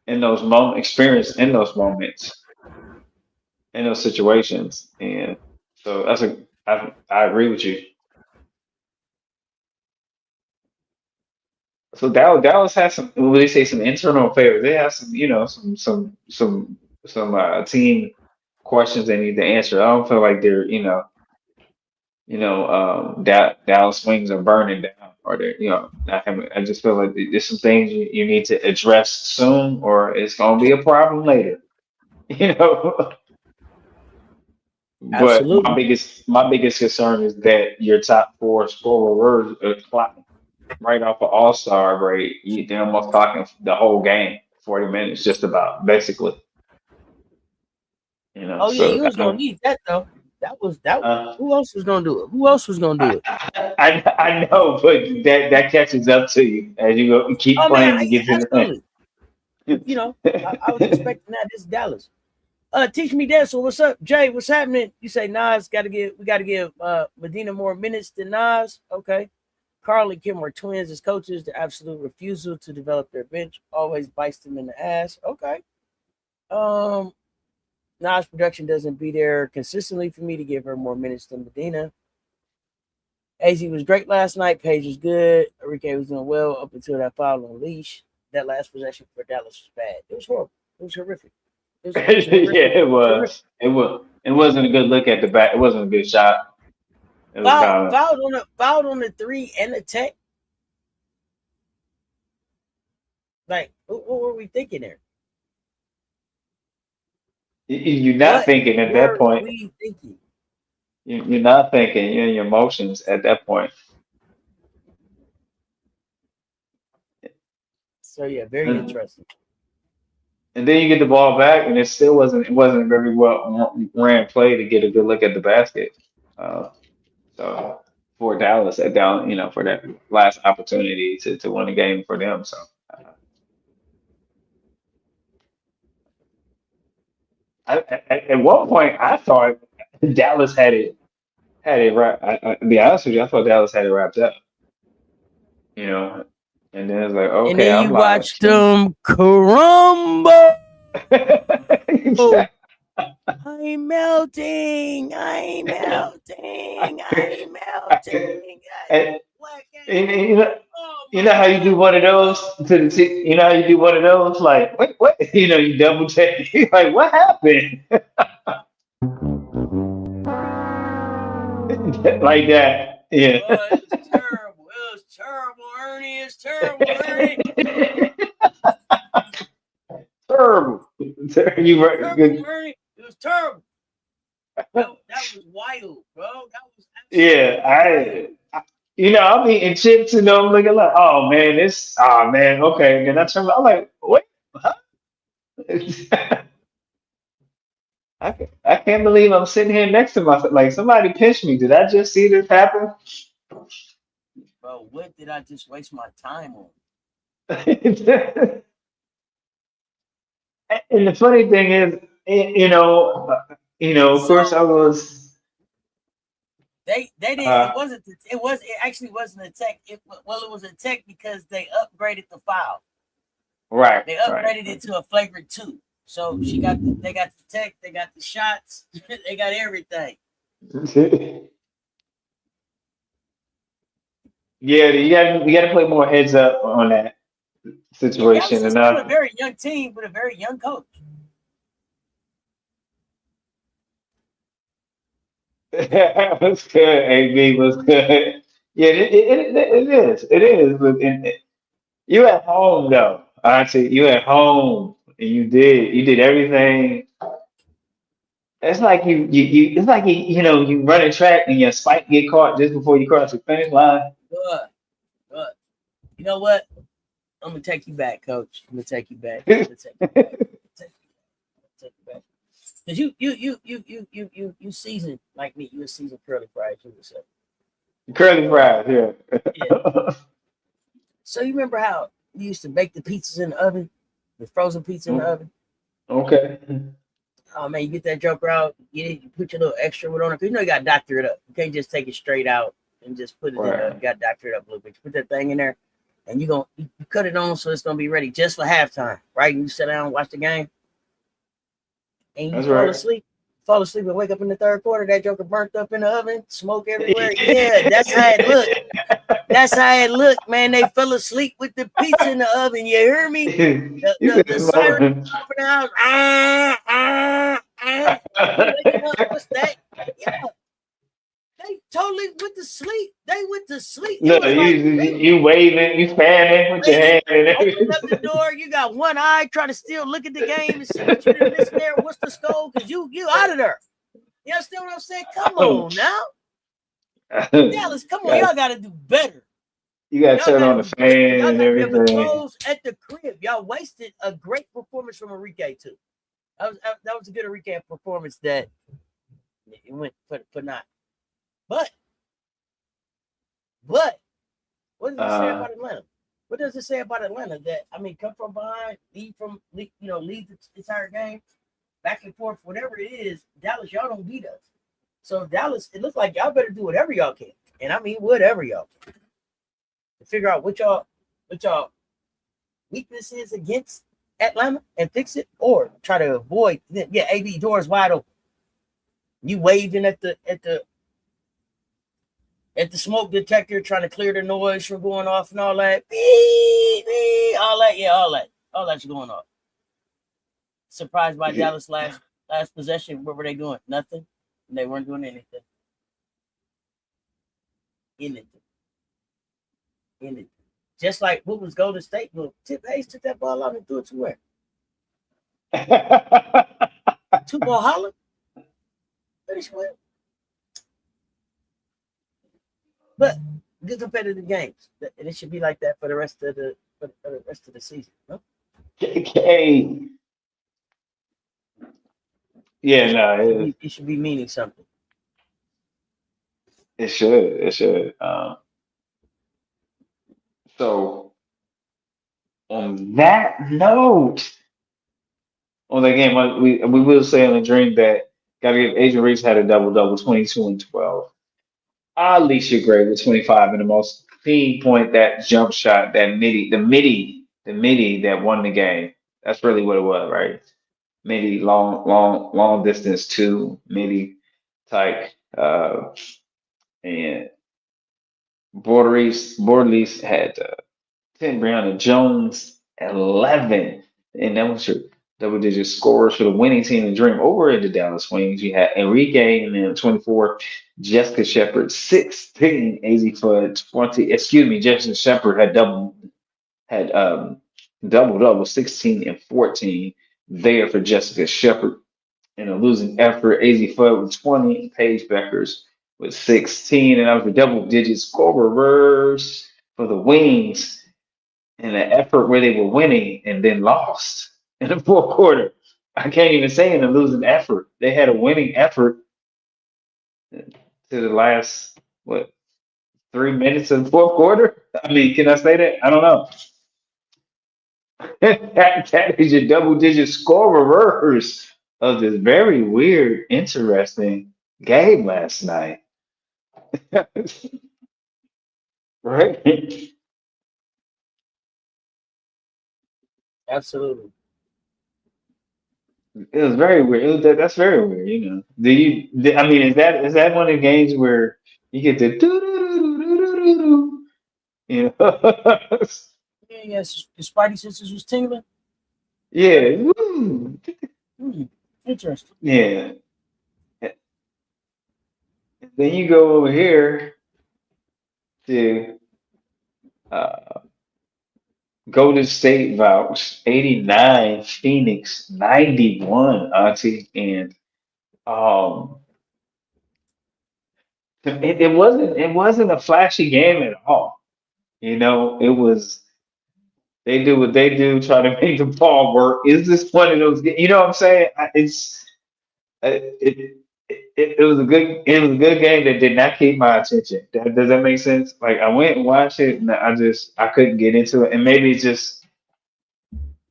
Speaker 2: In those experience in those moments, in those situations, and so I agree with you. So Dallas has some. When they say some internal favors, they have some. Some team questions they need to answer. I don't feel like they're Dallas wings are burning down, or they're not having. I just feel like there's some things you need to address soon, or it's gonna be a problem later. You know. But my
Speaker 1: Absolutely.
Speaker 2: biggest concern is that your top four scorers are right off of All Star break. They're almost talking the whole game, 40 minutes, just about basically.
Speaker 1: Oh yeah,
Speaker 2: So
Speaker 1: you
Speaker 2: I
Speaker 1: was gonna
Speaker 2: don't.
Speaker 1: need that though. That was that.
Speaker 2: Uh,
Speaker 1: Who else was gonna do it? Who else was gonna do
Speaker 2: I,
Speaker 1: it?
Speaker 2: I know, but that catches up to you as you go keep
Speaker 1: Oh man,
Speaker 2: playing and
Speaker 1: yeah,
Speaker 2: get to
Speaker 1: absolutely.
Speaker 2: the
Speaker 1: You know, I was expecting that. This is Dallas. Teach me that. So what's up, Jay? What's happening? You say Nas we gotta give Medina more minutes than Nas. Okay. Carl and Kim are twins as coaches. Their absolute refusal to develop their bench always bites them in the ass. Okay. Um, Nas production doesn't be there consistently for me to give her more minutes than Medina. AZ was great last night. Page was good. Enrique was doing well up until that foul on leash. That last possession for Dallas was bad. It was horrible. It was horrific. It was a horrific.
Speaker 2: Yeah, it
Speaker 1: It was horrific.
Speaker 2: was. It wasn't a good look at the back. It wasn't a good shot. It was
Speaker 1: Foul,
Speaker 2: kind of.
Speaker 1: fouled on the three and the tech. Like, what were we thinking there?
Speaker 2: You're not
Speaker 1: What
Speaker 2: thinking at that
Speaker 1: were
Speaker 2: point.
Speaker 1: we thinking?
Speaker 2: You're not thinking. You're in your emotions at that point.
Speaker 1: So yeah, very
Speaker 2: And
Speaker 1: interesting.
Speaker 2: and then you get the ball back, and it wasn't a very well ran play to get a good look at the basket. Uh, so for Dallas at down, for that last opportunity to win the game for them. So at one point I thought Dallas had it right. To be honest with you, I thought Dallas had it wrapped up. You know, and then it's like,
Speaker 1: And
Speaker 2: okay,
Speaker 1: then
Speaker 2: I'm
Speaker 1: you
Speaker 2: live.
Speaker 1: watched them crumble.
Speaker 2: Exactly.
Speaker 1: I'm melting. I'm melting. I'm
Speaker 2: I,
Speaker 1: melting.
Speaker 2: and,
Speaker 1: Black
Speaker 2: and,
Speaker 1: out.
Speaker 2: and, you know,
Speaker 1: Oh
Speaker 2: you
Speaker 1: my
Speaker 2: know how you do one of those
Speaker 1: god.
Speaker 2: to the you know how you do one of those like what you double check. You're like, what happened? Like that. Yeah.
Speaker 1: Oh, it was terrible. It was terrible, Ernie. It's terrible, Ernie.
Speaker 2: Terrible. You were
Speaker 1: Terrible,
Speaker 2: good.
Speaker 1: Ernie. It was terrible. That was wild, bro. That was
Speaker 2: Yeah,
Speaker 1: absolutely wild.
Speaker 2: I'm eating chips and I'm looking like, oh man, okay. Then I turn, I'm like, what? Huh? I can't believe I'm sitting here next to myself. Like somebody pinched me. Did I just see this happen?
Speaker 1: Bro, what did I just waste my time on?
Speaker 2: And the funny thing is, of course I
Speaker 1: So
Speaker 2: was,
Speaker 1: they did
Speaker 2: uh,
Speaker 1: it actually wasn't a tech. It was a tech because they upgraded the file.
Speaker 2: right,
Speaker 1: They
Speaker 2: right.
Speaker 1: upgraded it to a flagrant 2. So they got the tech, they got the shots, they got everything.
Speaker 2: Yeah, you got to play more heads up on that.
Speaker 1: Yeah, Dallas
Speaker 2: situation
Speaker 1: is still a
Speaker 2: enough.
Speaker 1: very young team with a very young coach.
Speaker 2: What's good, AB? What's good? Yeah, it is. It is. But you at home though. Honestly, you at home and you did everything. It's like it's like you run a track and your spike get caught just before you cross the finish line.
Speaker 1: But, but you know what? I'm gonna take you back, coach. I'm gonna take you back. I'm gonna take you back. Take you back. Cause you seasoned like me. You a seasoned curly fried chicken. So
Speaker 2: Curly
Speaker 1: uh,
Speaker 2: fries, yeah.
Speaker 1: yeah. So you remember how you used to bake the pizzas in the oven, the frozen pizza in the oven?
Speaker 2: Okay.
Speaker 1: Oh man, you get that joker out. You put your little extra wood on it. Cause you know you got to doctor it up. You can't just take it straight out and just put it in there.
Speaker 2: Right.
Speaker 1: You got to doctor it up a little bit. You put that thing in there, and you cut it on so it's gonna be ready just for halftime, right? And you sit down and watch the game, and you
Speaker 2: That's right.
Speaker 1: fall asleep and wake up in the third quarter. That joker burnt up in the oven, smoke everywhere. Yeah, that's how it looked. That's how it looked, man. They fell asleep with the pizza in the oven. You hear me?
Speaker 2: You said
Speaker 1: The siren
Speaker 2: smoking.
Speaker 1: off in the house. Ah, ah, ah. You waking up? What's that? Yeah, they totally went to sleep. They went to sleep. It
Speaker 2: Look,
Speaker 1: was like
Speaker 2: you waving, you fanning with your
Speaker 1: waiting,
Speaker 2: hand and
Speaker 1: opening up the
Speaker 2: everything.
Speaker 1: door. You got one eye trying to still look at the game and see what you done missed there. What's the score? Because you out of there. You understand what I'm saying? Come on now, Dallas. Come on,
Speaker 2: Got
Speaker 1: y'all got to do better.
Speaker 2: you got to
Speaker 1: Y'all
Speaker 2: turn
Speaker 1: got to
Speaker 2: on the
Speaker 1: do better.
Speaker 2: fan
Speaker 1: Y'all
Speaker 2: and
Speaker 1: got to be able to
Speaker 2: everything.
Speaker 1: close at the crib. Y'all wasted a great performance from Enrique too. That was a good Enrique performance that it went for not. But but what does it say
Speaker 2: Uh,
Speaker 1: about Atlanta? What does it say about Atlanta that I mean, come from behind, lead the entire game, back and forth, whatever it is. Dallas, y'all don't beat us. So Dallas, it looks like y'all better do whatever y'all can, and I mean whatever y'all can, to figure out what y'all weakness is against Atlanta and fix it, or try to avoid. Yeah, AB doors wide open. You waving at the smoke detector, trying to clear the noise from going off and all that. Beep, beep, all that, yeah, all that's going off. Surprised by Dallas last possession. What were they doing? Nothing. They weren't doing anything. Anything. Anything. Just like what was Golden State? Well, Tip Hayes took that ball out and threw it to where? Two ball holler. Finish with. But good competitive games, and it should be like that for the rest of the season. No?
Speaker 2: okay. Yeah, no,
Speaker 1: It should be meaning something.
Speaker 2: it should. It should. So on that note, on that game, we will say on the dream that gotta give Adrian Reeves had a double double, 22 and 12. Alicia Gray with 25 and the most clean point, that jump shot, that midi that won the game. That's really what it was, right? Midi, long distance two, midi type. And Borderies had 10, Brianna Jones 11, and that was your double digit scores for the winning team in Dream over at the Dallas Wings. You had Enrique and then 24, Jessica Shepard 16, AZ for 20. Excuse me, Jessica Shepard had double double 16 and 14 there for Jessica Shepard. In a losing effort, AZ Fudd with 20, Paige Beckers with 16, and that was the double digit score reverse for the Wings in an effort where they were winning and then lost in the fourth quarter. I can't even say in a losing effort. They had a winning effort to the last, what, 3 minutes of the fourth quarter? I mean, can I say that? I don't know. That is your double digit score reverse of this very weird, interesting game last night. Right? It
Speaker 1: Absolutely.
Speaker 2: was very weird. That's very weird, you know. I mean, is that one of the games where you get the do do do do do do do, you know?
Speaker 1: Yes, the Spidey sisters was tingling. Okay.
Speaker 2: Yeah, woo.
Speaker 1: Hmm. Interesting.
Speaker 2: Yeah. Then you go over here to uh, Golden State vouch 89, Phoenix 91, Auntie, and um, it wasn't a flashy game at all. It was they do what they do, try to make the ball work. Is this one of those? You know what I'm saying? It was a good game that did not keep my attention. Does that make sense? Like I went and watched it, and I couldn't get into it, and maybe it's just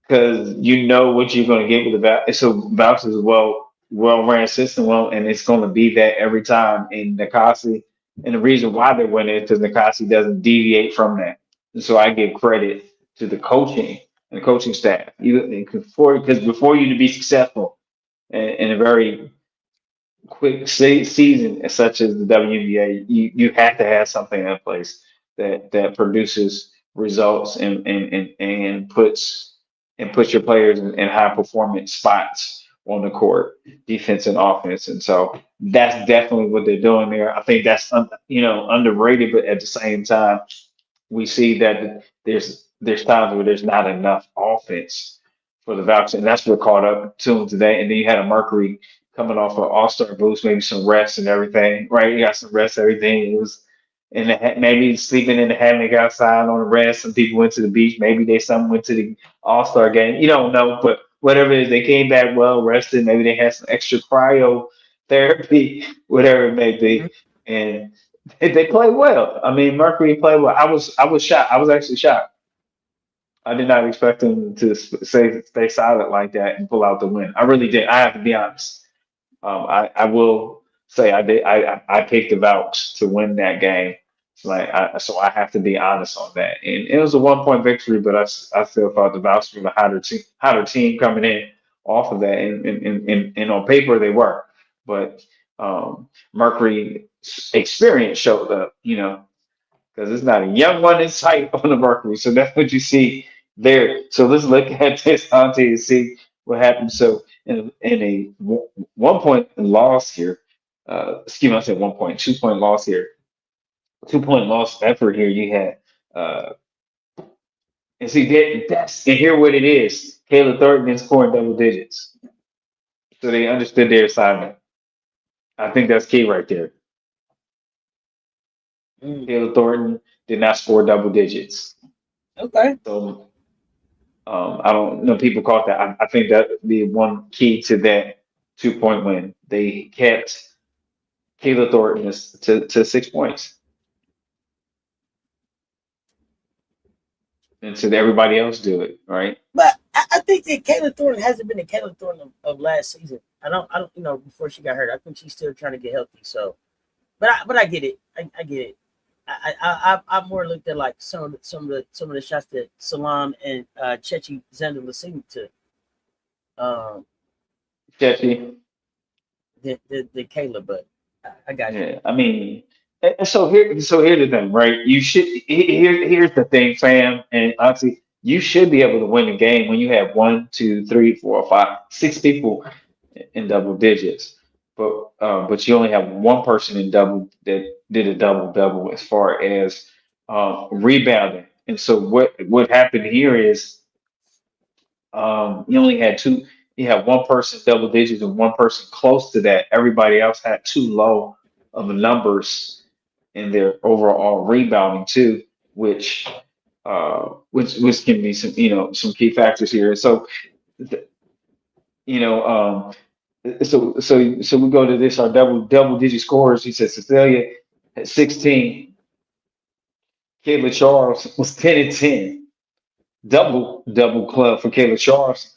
Speaker 2: because you know what you're going to get with the vouch. It's a vouch is a well ran system, and it's going to be that every time. In Nikasi, and the reason why they're winning is because Nikasi doesn't deviate from that. And so I give credit to the coaching and the coaching staff. Because before you to be successful in a very quick season such as the WNBA, you have to have something in place that produces results and puts your players in high performance spots on the court, defense and offense. And so that's definitely what they're doing there. I think that's underrated, but at the same time, we see that there's times where there's not enough offense for the Valks, and that's what caught up to him today. And then you had a Mercury coming off an All Star boost, maybe some rest and everything, right? You got some rest, everything. It was maybe sleeping in the hammock outside on the rest. Some people went to the beach. Maybe some went to the All Star game. You don't know, but whatever it is, they came back well rested. Maybe they had some extra cryo therapy, whatever it may be, and they played well. I mean, Mercury played well. I was shocked. I was actually shocked. I did not expect them to stay silent like that and pull out the win. I really did. I have to be honest. I will say I did. I picked the Vouch to win that game. So I have to be honest on that. And it was a 1 point victory, but I still thought the Vouch were the hotter team coming in off of that. And on paper they were, but Mercury experience showed up. Because it's not a young one in sight on the Mercury. So that's what you see there. So let's look at this, Auntie, and see what happens. So in a 1 point loss here, excuse me, I said 1 point, 2 point loss here, 2 point loss effort here. You had, and see and here what it is. Kayla Thornton is scoring double digits, so they understood their assignment. I think that's key right there.
Speaker 1: Mm.
Speaker 2: Kayla Thornton did not score double digits.
Speaker 1: Okay.
Speaker 2: So I don't know. People caught that. I think that would be one key to that 2 point win. They kept Kayla Thornton to 6 points, and so everybody else do it right.
Speaker 1: But I think that Kayla Thornton hasn't been the Kayla Thornton of last season. I don't, before she got hurt. I think she's still trying to get healthy. So, but I get it. I get it. I more looked at like some of the shots that Salam and Chechi Xander Lassie took. Um,
Speaker 2: Jesse,
Speaker 1: the Kayla, but I got you.
Speaker 2: yeah. I mean, and so here's the thing, right? Here's the thing, fam, and honestly, you should be able to win the game when you have one, two, three, four, five, six people in double digits. But you only have one person in double that did a double double as far as rebounding. And so what happened here is you only had two. You had one person double digits and one person close to that. Everybody else had too low of the numbers in their overall rebounding too, which can be some key factors here. So th- you know so we go to this our double digit scores. He said Cecilia at 16, Kayla Charles was 10 and 10. Double club for Kayla Charles,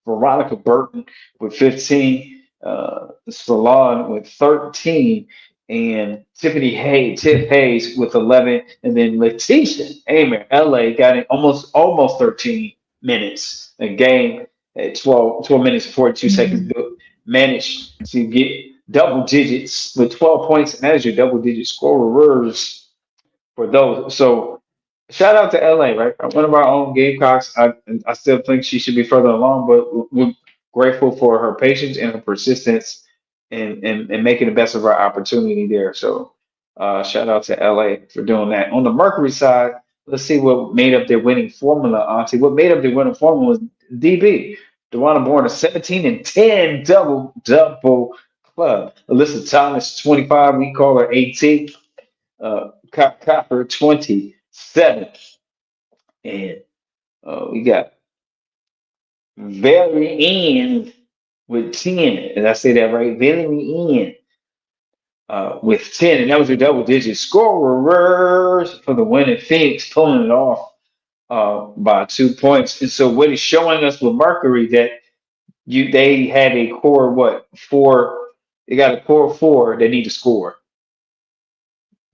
Speaker 2: Veronica Burton with 15, Salon with 13, and Tiff Hayes with 11, and then Letitia Amer, LA got in almost 13 minutes a game at 12 minutes and 42 seconds, managed to get double digits with 12 points, and that is your double digit scorers for those. So shout out to LA, right? One of our own Gamecocks. I still think she should be further along, but we're grateful for her patience and her persistence and making the best of our opportunity there. So shout out to LA for doing that. On the Mercury side, let's see what made up their winning formula, Auntie. What made up their winning formula was DB. Dewana Bourne, a 17 and 10 double club. Alyssa Thomas, 25. We call her 18. Copper 27. And we got very end with 10. And I say that right? Very end with 10. And that was a double digit scorers for the win in Phoenix, pulling it off by 2 points. And so what is showing us with Mercury that they had a core what four, they got a core four that need to score.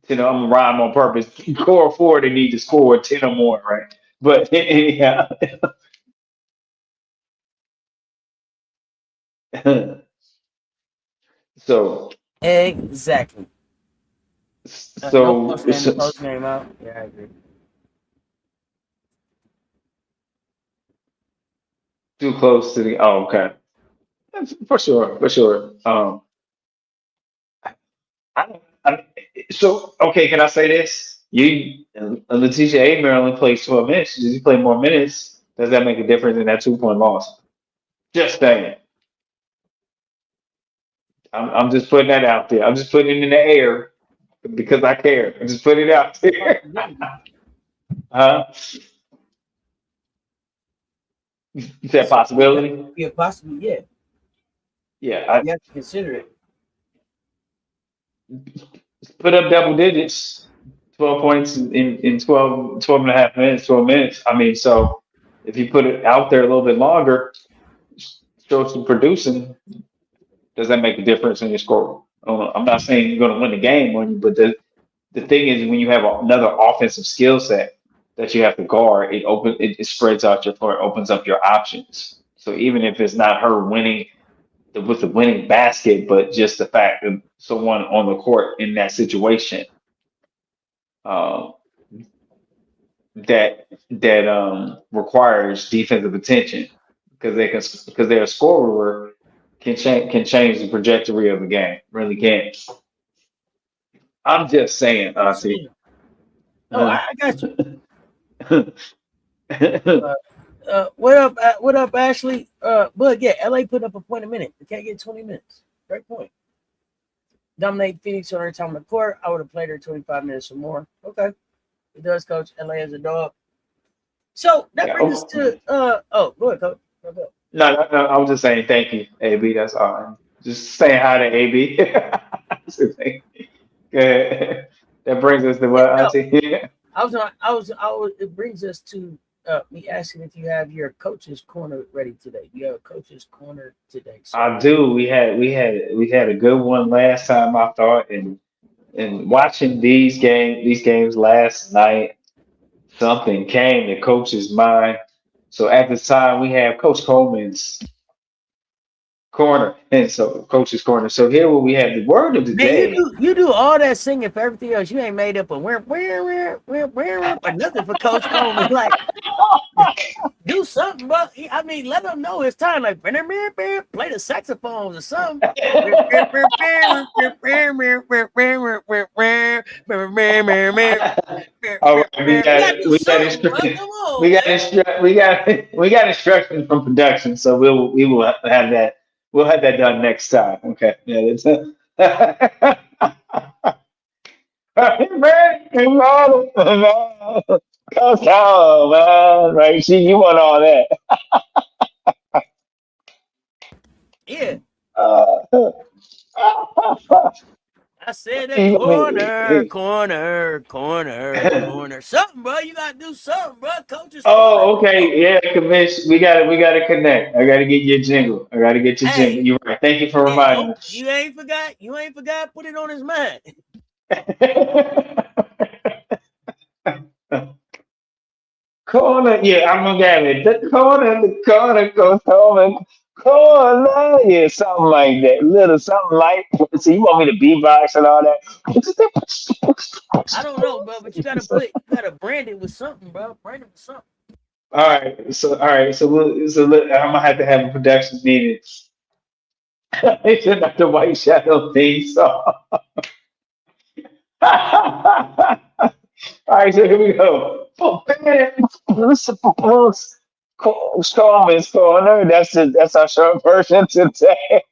Speaker 2: You know, I'm gonna rhyme on purpose. Core four they need to score 10 or more, right? But anyhow, so
Speaker 1: Exactly. No
Speaker 2: so,
Speaker 1: post game to
Speaker 2: so
Speaker 1: close game out. Yeah, I agree.
Speaker 2: too close to the. Oh, okay. For sure, for sure. I, so okay, can I say this? You Letitia A. Maryland plays 12 minutes. Does he play more minutes? Does that make a difference in that 2 point loss? Just saying. I'm just putting that out there. I'm just putting it in the air because I care. I'm just putting it out there. Huh? Is that a possibility?
Speaker 1: Yeah, possibly. Yeah,
Speaker 2: Yeah,
Speaker 1: you have to consider it.
Speaker 2: put up double digits, 12 points in 12 and a half minutes, 12 minutes. I mean, so if you put it out there a little bit longer, show some producing, does that make a difference in your score? I'm not saying you're going to win the game on you, but the thing is, when you have another offensive skill set that you have to guard, it spreads out your floor, it opens up your options. So even if it's not her winning with the winning basket, but just the fact that someone on the court in that situation uh, that requires defensive attention because they're a scorer can change the trajectory of the game. Really can. I'm just saying, Auntie.
Speaker 1: Oh,
Speaker 2: Uh,
Speaker 1: I got you. What up, Ashley? But yeah, LA put up a point a minute. We can't get 20 minutes. Great point. Dominate Phoenix on her time on the court. I would have played her 25 minutes or more. Okay. It does, coach. LA is a dog. So that
Speaker 2: yeah,
Speaker 1: brings us to go ahead, coach. Go.
Speaker 2: no. I was just saying thank you, AB. That's all. Just saying hi to AB. So thank you. Good. That brings us to
Speaker 1: Yeah,
Speaker 2: what,
Speaker 1: no.
Speaker 2: Auntie?
Speaker 1: It brings us to me asking if you have your coach's corner ready today. You have a coach's corner today, sir.
Speaker 2: I do. We had a good one last time, I thought, and watching these games last night, something came to Coach's mind. So at this time, we have Coach Coleman's corner, and so Coach's corner. So here, what we have the word of the
Speaker 1: Man, you
Speaker 2: day.
Speaker 1: do you do all that singing for everything else. You ain't made up a where or nothing for Coach Coleman. Like, do something, bro. I mean, let them know it's time. Like, play the saxophones or something. You
Speaker 2: All right,
Speaker 1: gotta do
Speaker 2: we got
Speaker 1: something, bro. Come
Speaker 2: we
Speaker 1: on,
Speaker 2: got
Speaker 1: man.
Speaker 2: we got instructions from production, so we will have that. We'll have that done next time. Okay. Yeah. Man, come on, man. Right? See, you want all that.
Speaker 1: Yeah,
Speaker 2: Uh,
Speaker 1: I said that
Speaker 2: you want
Speaker 1: corner,
Speaker 2: me-
Speaker 1: corner, corner, corner. Something, bro. You gotta do something, bro. Coach's corner.
Speaker 2: Oh, okay. Yeah, commission. We gotta connect. I gotta get your jingle. I gotta get your jingle.
Speaker 1: Hey,
Speaker 2: You're right. Thank you for
Speaker 1: and
Speaker 2: reminding
Speaker 1: hope
Speaker 2: me.
Speaker 1: you ain't forgot. You ain't forgot. Put it on his mind.
Speaker 2: Corner, yeah, I'm gonna get it. The corner goes home and corner, yeah, something like that. Little something like. So you want me to beatbox and all that?
Speaker 1: I don't know, bro, but you gotta brand it with something, bro. Brand it with something.
Speaker 2: I'm gonna have to have a production meeting. It's not the White Shadow theme song. All right, so here we go. Strawman's Corner. That's our short version today.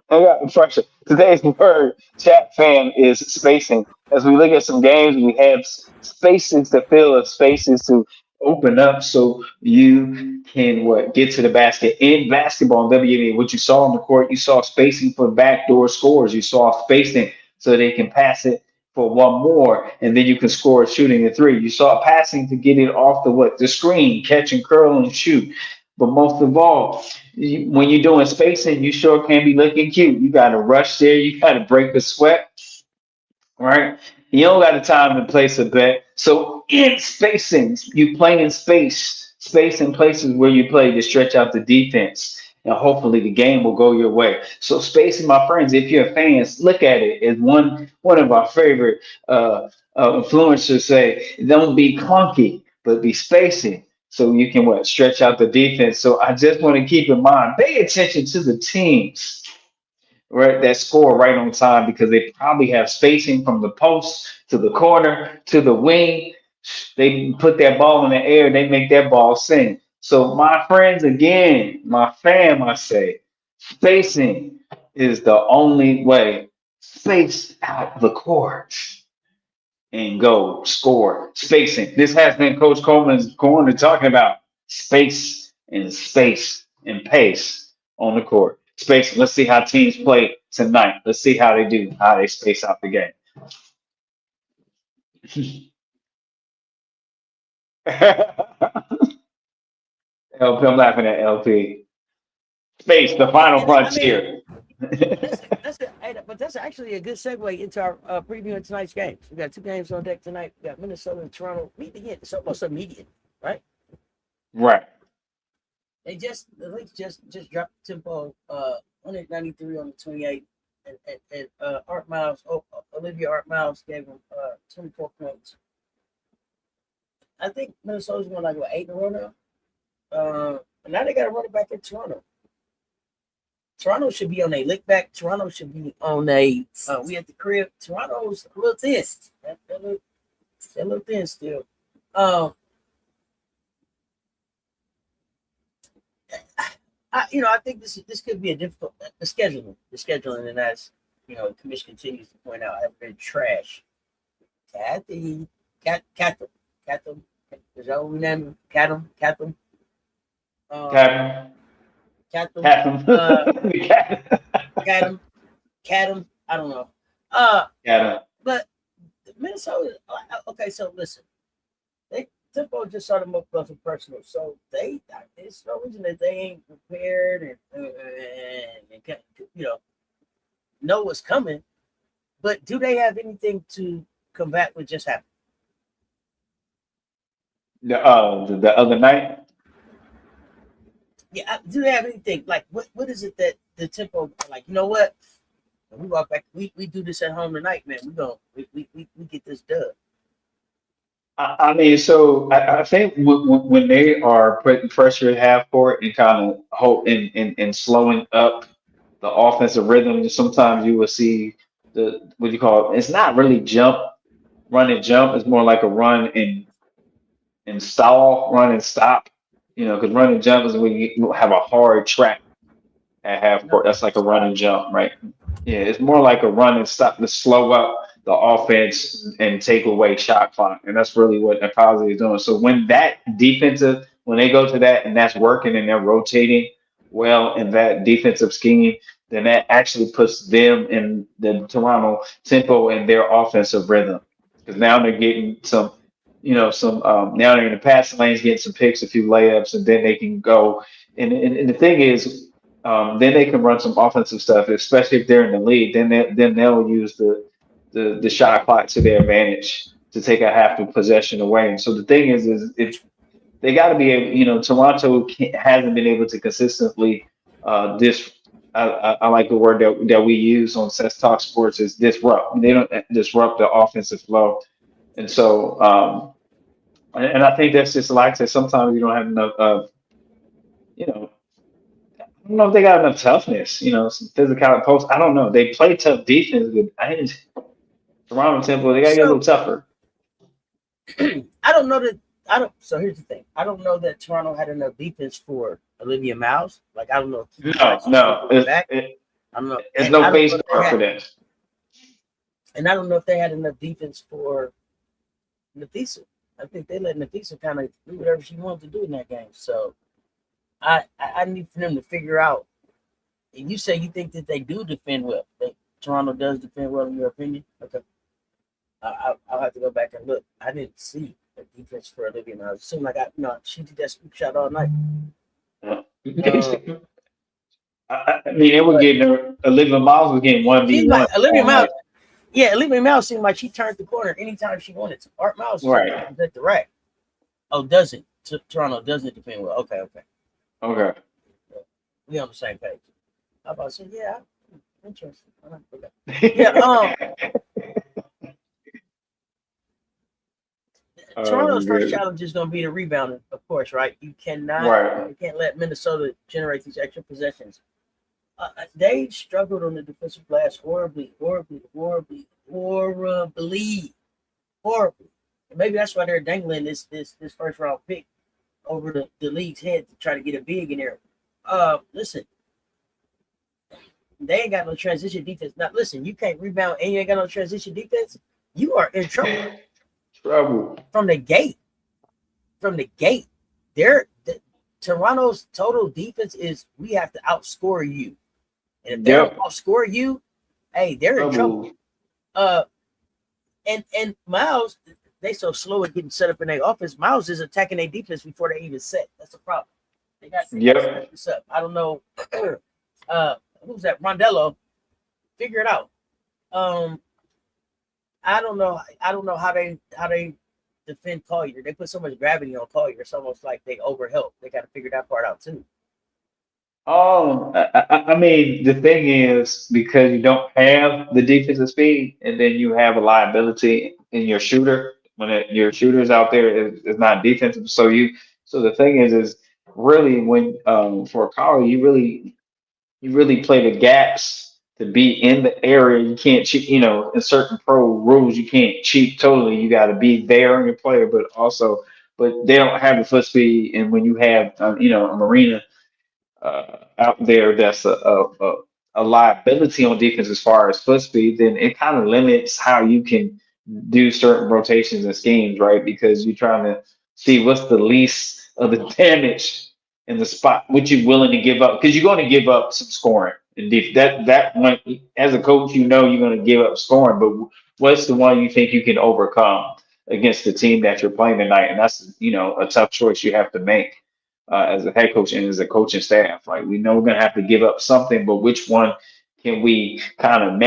Speaker 2: I got pressure. Today's word, chat fan, is spacing. As we look at some games, we have spaces to fill, spaces to open up so you can get to the basket. In basketball, in WNBA, what you saw on the court, you saw spacing for backdoor scores. You saw spacing so they can pass it for one more, and then you can score shooting a three. You saw passing to get it off the screen, catch and curl and shoot. But most of all, when you're doing spacing, you sure can be looking cute. You got to rush there. You got to break a sweat, right? You don't got the time to place a bet. So in spacing, you play in space in places where you play to stretch out the defense. And hopefully the game will go your way. So spacing, my friends, if you're fans, look at it as one of our favorite influencers say, don't be clunky, but be spacing. So you can stretch out the defense. So I just want to keep in mind, pay attention to the teams, right, that score right on time because they probably have spacing from the post to the corner to the wing. They put that ball in the air, they make that ball sing. So my friends, again, my fam, I say, spacing is the only way. Space out the court and go score. Spacing. This has been Coach Coleman's Corner talking about space and pace on the court. Space. Let's see how teams play tonight. Let's see how they do, how they space out the game. LP, I'm laughing at LP. Space, the final
Speaker 1: And I mean,
Speaker 2: frontier.
Speaker 1: but that's actually a good segue into our preview of tonight's games. We got two games on deck tonight. We got Minnesota and Toronto. It's almost immediate, right?
Speaker 2: Right.
Speaker 1: The Lynx just dropped the tempo 193 on the 28, and Olivia Art Miles gave them 24 points. I think Minnesota's going like 8 in a row now. And now they got to run it back in Toronto. Toronto should be on a lick back. Toronto should be on a we at the crib. Toronto's a little thin. They're a little thin still. I think this could be a difficult the scheduling, and as the commission continues to point out, have been trash. Kathy, Catham, is that what we name him? Catham,
Speaker 2: Captain.
Speaker 1: Catham,
Speaker 2: Captain.
Speaker 1: Catham. I don't know.
Speaker 2: Captain.
Speaker 1: But Minnesota. Okay, so listen, tempo just started up close and personal, so it's no reason that they ain't prepared and know what's coming. But do they have anything to combat what just happened?
Speaker 2: The other night.
Speaker 1: Yeah, do they have anything like what is it that the tempo like? You know what? When we walk back, we do this at home tonight, man. We get this done.
Speaker 2: I mean, so I think when they are putting pressure at half court and kind of hold and slowing up the offensive rhythm, sometimes you will see the what do you call it? It's not really run and jump. It's more like a run and stall, run and stop. Because run and jump is when you have a hard track at half court. That's like a run and jump, right? Yeah, it's more like a run and stop to slow up the offense and take away shot clock. And that's really what Akazi is doing. So when when they go to that and that's working and they're rotating well in that defensive scheme, then that actually puts them in the Toronto tempo and their offensive rhythm. Because now they're getting now they're in the passing lanes, getting some picks, a few layups, and then they can go. And the thing is, then they can run some offensive stuff, especially if they're in the lead. Then they'll use the shot clock to their advantage to take a half of possession away. And so the thing is if they got to be able, Toronto hasn't been able to consistently I like the word that we use on Sets Talk Sports is disrupt. They don't disrupt the offensive flow, and so and I think that's just like I said. Sometimes you don't have enough you know. I don't know if they got enough toughness, some physical post. I don't know. They play tough defense, but I think Toronto Temple, they gotta get a little
Speaker 1: So
Speaker 2: tougher.
Speaker 1: I don't know that I don't. So here's the thing. I don't know that Toronto had enough defense for Olivia Miles. Like I don't know if Kiki
Speaker 2: No,
Speaker 1: might just
Speaker 2: no,
Speaker 1: get back. I don't know,
Speaker 2: it's
Speaker 1: and
Speaker 2: no
Speaker 1: I don't
Speaker 2: face
Speaker 1: know if they
Speaker 2: guard for
Speaker 1: had,
Speaker 2: them.
Speaker 1: and I don't know if they had enough defense for Nafisa. I think they let Nafisa kind of do whatever she wanted to do in that game. So I need for them to figure out. And you say you think that they do defend well. Toronto does defend well, in your opinion? Okay. I'll have to go back and look. I didn't see a defense for Olivia Miles. It seemed like she did that scoop shot all night.
Speaker 2: Yeah.
Speaker 1: Uh,
Speaker 2: I mean, they were
Speaker 1: but
Speaker 2: getting Olivia Miles was getting one v
Speaker 1: seemed like
Speaker 2: one
Speaker 1: Olivia
Speaker 2: all
Speaker 1: Miles.
Speaker 2: night.
Speaker 1: Yeah, Olivia Miles seemed like she turned the corner anytime she wanted to. Art Miles
Speaker 2: Right.
Speaker 1: was at the rack. Oh, doesn't Toronto doesn't defend well? Okay.
Speaker 2: Okay.
Speaker 1: We on the same page. I about to say, yeah, interesting. Okay. Yeah,
Speaker 2: Oh,
Speaker 1: Toronto's first
Speaker 2: good.
Speaker 1: challenge is going to be the rebounding, of course, right? You
Speaker 2: Right.
Speaker 1: can't let Minnesota generate these extra possessions. They struggled on the defensive glass horribly. And maybe that's why they're dangling this first round pick over the league's head to try to get a big in there. Listen, they ain't got no transition defense. Now, listen, you can't rebound and you ain't got no transition defense. You are in trouble
Speaker 2: Trouble.
Speaker 1: from the gate. They're Toronto's total defense is we have to outscore you, and if they don't
Speaker 2: Yep.
Speaker 1: outscore you, hey, they're in trouble.
Speaker 2: Trouble.
Speaker 1: And Miles, they so slow at getting set up in their offense. Miles is attacking their defense before they even set. That's the problem. They got to set this up. I don't know. Who's that? Rondello. Figure it out. I don't know. I don't know how they defend Collier. They put so much gravity on Collier. It's almost like they overhelp. They got to figure that part out too.
Speaker 2: I mean, the thing is because you don't have the defensive speed, and then you have a liability in your shooter when your shooters out there is not defensive. So the thing is really when for a caller, you really play the gaps to be in the area. You can't cheat, in certain pro rules, you can't cheat totally. You got to be there in your player, but they don't have the foot speed. And when you have, a Marina out there that's a liability on defense as far as foot speed, then it kind of limits how you can do certain rotations and schemes, right? Because you're trying to see what's the least of the damage in the spot, what you're willing to give up, because you're going to give up some scoring. And that one, as a coach, you're going to give up scoring, but what's the one you think you can overcome against the team that you're playing tonight? And that's a tough choice you have to make as a head coach and as a coaching staff. Like we know we're gonna have to give up something, but which one can we kind of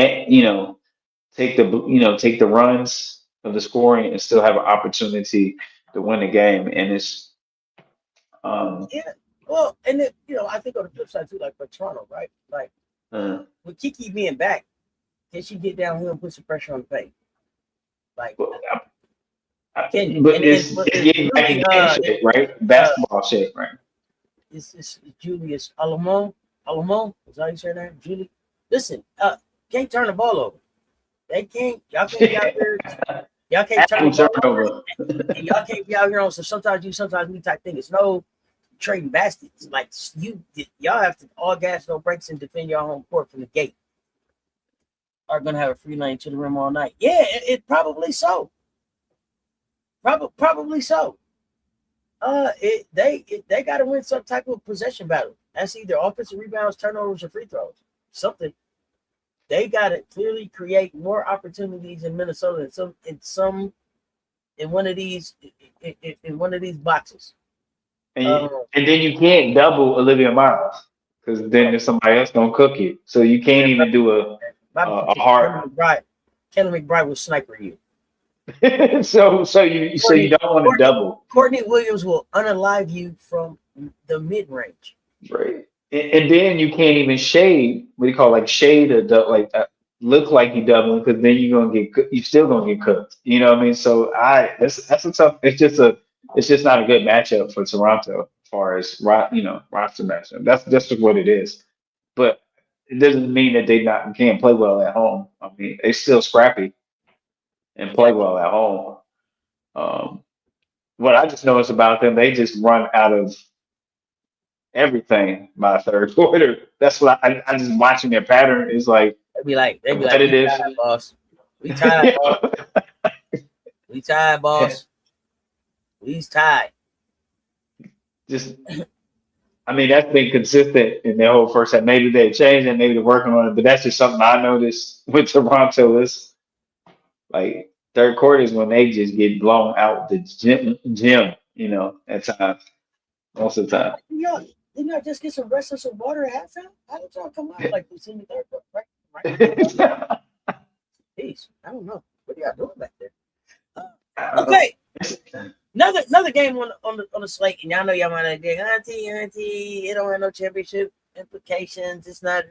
Speaker 2: take the runs of the scoring and still have an opportunity to win the game? And it's um
Speaker 1: Yeah. Well, and then, I think on the flip side too, like for Toronto, right? Like
Speaker 2: uh,
Speaker 1: with Kiki being back, can she get downhill and put some pressure on the paint? Like,
Speaker 2: well,
Speaker 1: can you?
Speaker 2: but
Speaker 1: But
Speaker 2: it's getting back in game shape, right? Basketball shape, right?
Speaker 1: it's Julius Alamon. Is that how you say that? Julie. Listen, can't turn the ball over. They can't. Y'all can't be out here. Y'all can't turn the ball over, and y'all can't be out here on some sometimes you, sometimes me type thing. It's no trading baskets. Like y'all have to all gas, no brakes, and defend your home court from the gate. Are gonna have a free lane to the rim all night. Yeah, it probably so. Probably so. They got to win some type of possession battle. That's either offensive rebounds, turnovers, or free throws. Something. They got to clearly create more opportunities in Minnesota in one of these boxes.
Speaker 2: And then you can't double Olivia Miles because then
Speaker 1: Right.
Speaker 2: there's somebody else gonna cook you. So you can't even do a hard.
Speaker 1: Kelly McBride will sniper you.
Speaker 2: So you don't want to double.
Speaker 1: Courtney Williams will unalive you from the mid range.
Speaker 2: Right. and then you can't even shade what do you call like shade or look like you doubling because then you're gonna get you still gonna get cooked. You know what I mean? So that's a tough. It's just not a good matchup for Toronto as far as roster matchup. That's just what it is. But it doesn't mean that they not can't play well at home. I mean, they still scrappy and
Speaker 1: Yeah,
Speaker 2: play well at home. Um, what I just noticed about them, they just run out of everything by the third quarter. That's what I just watching their pattern is like
Speaker 1: they be like, we
Speaker 2: competitive.
Speaker 1: tired, boss. We tired, boss. We tired, boss. We's tired.
Speaker 2: just, I mean, that's been consistent in their whole first half. Maybe they changed it, maybe they're working on it, but that's just something I noticed with Toronto is like third quarter is when they just get blown out the gym, at times, most of the time.
Speaker 1: Didn't y'all just get some rest and some water at halftime? How did y'all come out like this in the third quarter? Right? Peace. I don't know. What are y'all doing back there? Okay. Another game on the slate, and y'all know y'all might not be auntie, it don't have no championship implications. It's not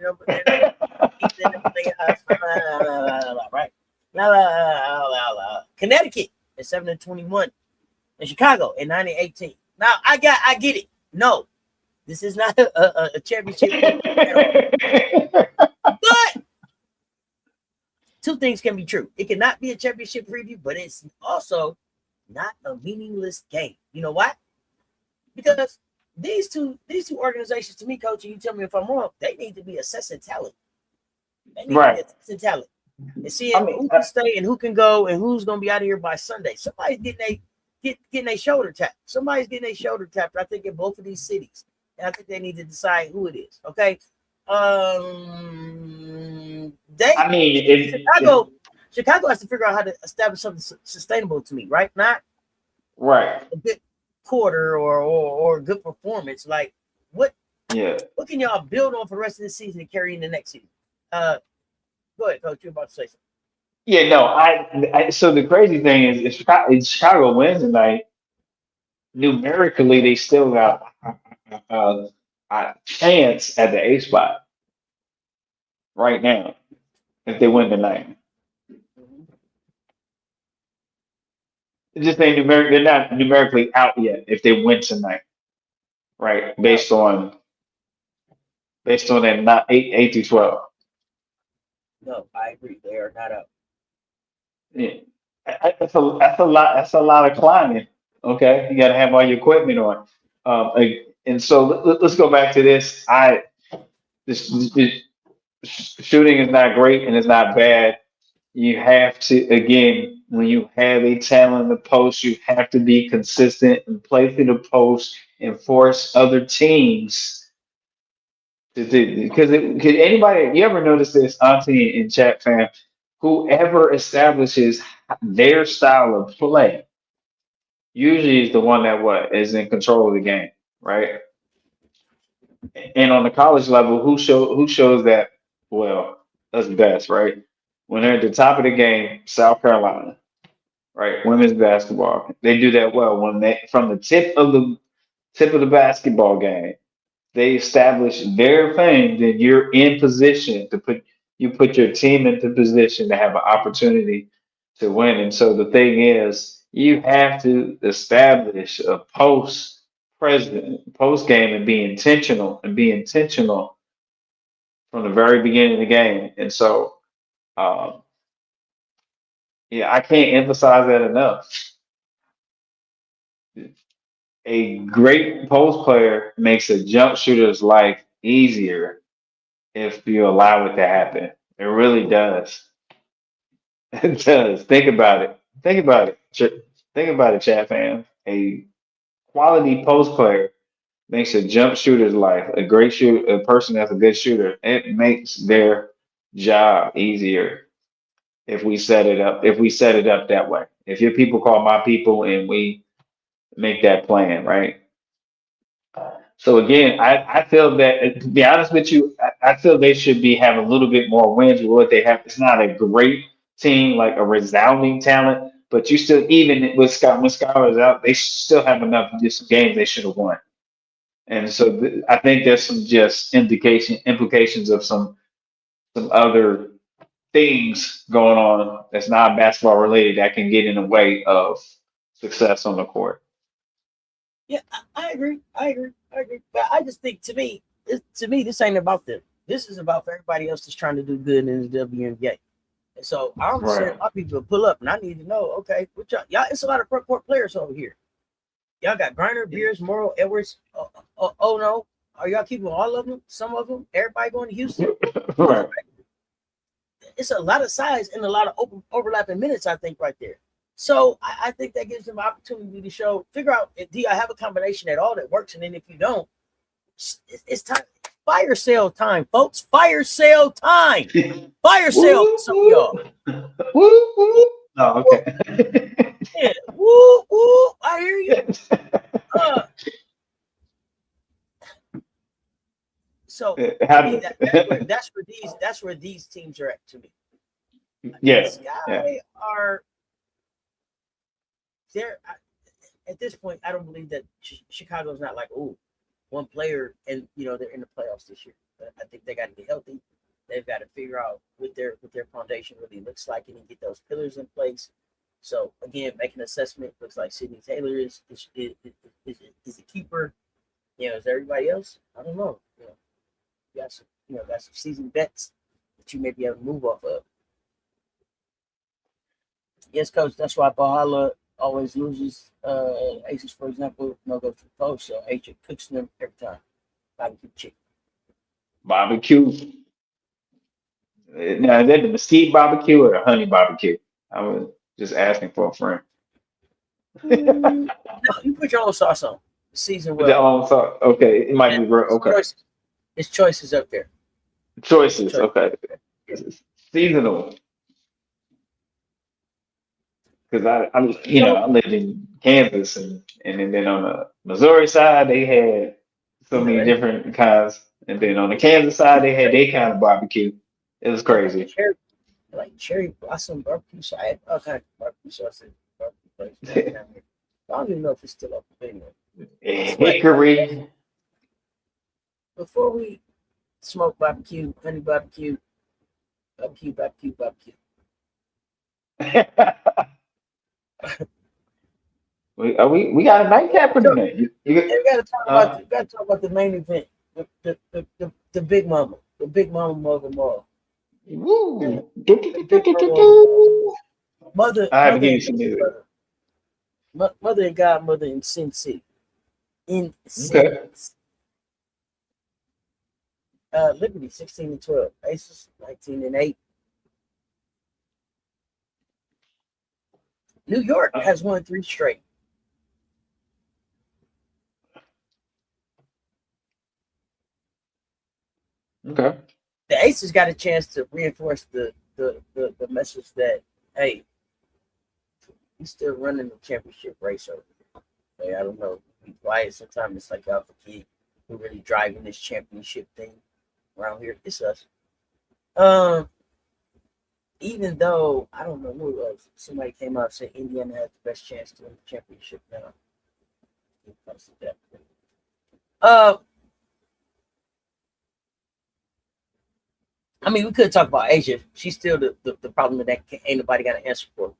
Speaker 1: right. Connecticut at 7-21, and Chicago at 9-18. Now I get it. No, this is not a championship. But two things can be true. It cannot be a championship preview, but it's also not a meaningless game. You know why? Because these two organizations, to me, coach, and you tell me if I'm wrong, they need to be assessing talent. They need to be assessing talent and seeing who can stay and who can go and who's going to be out of here by Sunday. Somebody's getting a shoulder tapped. Somebody's getting a shoulder tapped. I think in both of these cities, and I think they need to decide who it is. Okay. Chicago has to figure out how to establish something sustainable to me, right? Not
Speaker 2: right.
Speaker 1: A good quarter or a good performance. Like what can y'all build on for the rest of the season and carry in the next season? Go ahead, coach. You're about to say something.
Speaker 2: Yeah, no, so the crazy thing is if Chicago wins tonight, numerically they still got a chance at the A spot right now if they win tonight. Just ain't they're not numerically out yet if they win tonight, right? Based on that not eight through 12.
Speaker 1: No, I agree. They are not out.
Speaker 2: Yeah, that's a lot. That's a lot of climbing. Okay, you got to have all your equipment on. And so let's go back to this. This shooting is not great and it's not bad. You have to, again, when you have a talent in the post, you have to be consistent and play through the post and force other teams to do. Because anybody, you ever notice this, Auntie and chat fam, whoever establishes their style of play usually is the one that is in control of the game, right? And on the college level, who shows that well? That's best, right? When they're at the top of the game, South Carolina, right? Women's basketball, they do that well when they from the tip of the basketball game, they establish their thing. Then you're in position to put your team into position to have an opportunity to win. And so the thing is, you have to establish a post game and be intentional from the very beginning of the game. And so, um, yeah, I can't emphasize that enough. A great post player makes a jump shooter's life easier if you allow it to happen. It really does. It does. Think about it. Think about it. Think about it, chat fam. A quality post player makes a jump shooter's life, a person that's a good shooter, it makes their job easier if we set it up that way. If your people call my people and we make that plan, right? So again, I feel that to be honest with you, I feel they should be have a little bit more wins with what they have. It's not a great team, like a resounding talent, but you still even with Scott when Scott was out, they still have enough of this games they should have won. And so I think there's some just implications of some other things going on that's not basketball related that can get in the way of success on the court.
Speaker 1: Yeah, I agree. I agree. I agree. But I just think to me, this ain't about them. This is about for everybody else that's trying to do good in the WNBA. And so I'm saying
Speaker 2: Right.
Speaker 1: a lot of people pull up, and I need to know, okay, what y'all, it's a lot of front court players over here. Y'all got Griner, Beers, Morrow, Edwards. Oh no, are y'all keeping all of them? Some of them? Everybody going to Houston?
Speaker 2: Right.
Speaker 1: It's a lot of size and a lot of overlapping minutes, I think, right there. So I think that gives them an opportunity to figure out, do I have a combination at all that works? And then if you don't, it's time. Fire sale time, folks. Fire sale time. Fire sale for
Speaker 2: Woo,
Speaker 1: some of
Speaker 2: woo,
Speaker 1: y'all.
Speaker 2: woo,
Speaker 1: Woo,
Speaker 2: woo. Oh,
Speaker 1: woo,
Speaker 2: okay.
Speaker 1: yeah. Woo, woo. I hear you. Uh, so to me,
Speaker 2: How,
Speaker 1: that's where these teams are at. To me,
Speaker 2: yeah, yeah.
Speaker 1: Sky are there at this point. I don't believe that Chicago's not like, oh, one player and they're in the playoffs this year. But I think they got to be healthy. They've got to figure out what their foundation really looks like and then get those pillars in place. So again, make an assessment. Looks like Sydney Taylor is a keeper. Is everybody else? I don't know. Got some seasoned vets that you may be able to move off of. Yes, coach. That's why Bahala always loses. Aces, for example, no go to the post. So Agent cooks them every time. Barbecue chicken.
Speaker 2: Barbecue. Now, is that the mesquite barbecue or the honey barbecue? I was just asking for a friend.
Speaker 1: No, you put your own sauce on. Season
Speaker 2: The
Speaker 1: well.
Speaker 2: so okay, it might
Speaker 1: And
Speaker 2: be okay.
Speaker 1: it's choices up there. It's
Speaker 2: Choices,
Speaker 1: choice.
Speaker 2: okay.
Speaker 1: Yeah.
Speaker 2: Seasonal. Because
Speaker 1: So
Speaker 2: I lived in Kansas and then on the Missouri side they had so many
Speaker 1: they
Speaker 2: different kinds, and then on the Kansas side they had their kind of barbecue. It was
Speaker 1: they like
Speaker 2: crazy.
Speaker 1: cherry blossom barbecue. So I had all kinds of barbecue sauces, barbecue place downtown here. I don't even know if it's still open anyway. But
Speaker 2: Hickory.
Speaker 1: before we smoke barbecue, honey barbecue, barbecue.
Speaker 2: We got a nightcap for
Speaker 1: So
Speaker 2: tonight. You
Speaker 1: we got to talk about
Speaker 2: uh,
Speaker 1: we got to talk about the main event, the big mama, of them all.
Speaker 2: woo.
Speaker 1: The big mama of them all.
Speaker 2: I have to
Speaker 1: Mother
Speaker 2: give you
Speaker 1: and
Speaker 2: some music.
Speaker 1: mother and godmother in Sin City. In Sin
Speaker 2: Okay.
Speaker 1: Liberty 16-12. Aces 19-8. New York
Speaker 2: Uh,
Speaker 1: has won 3 straight.
Speaker 2: okay.
Speaker 1: The Aces got a chance to reinforce the message that, hey, he's still running the championship race over here. Hey, I don't know. Be quiet. Sometimes it's like y'all forget who really driving this championship thing around here. It's us. Um, Even though I don't know who it was, somebody came out and said Indiana has the best chance to win the championship now. Uh, I mean, we could talk about Asia. She's still the problem that ain't nobody got an answer for.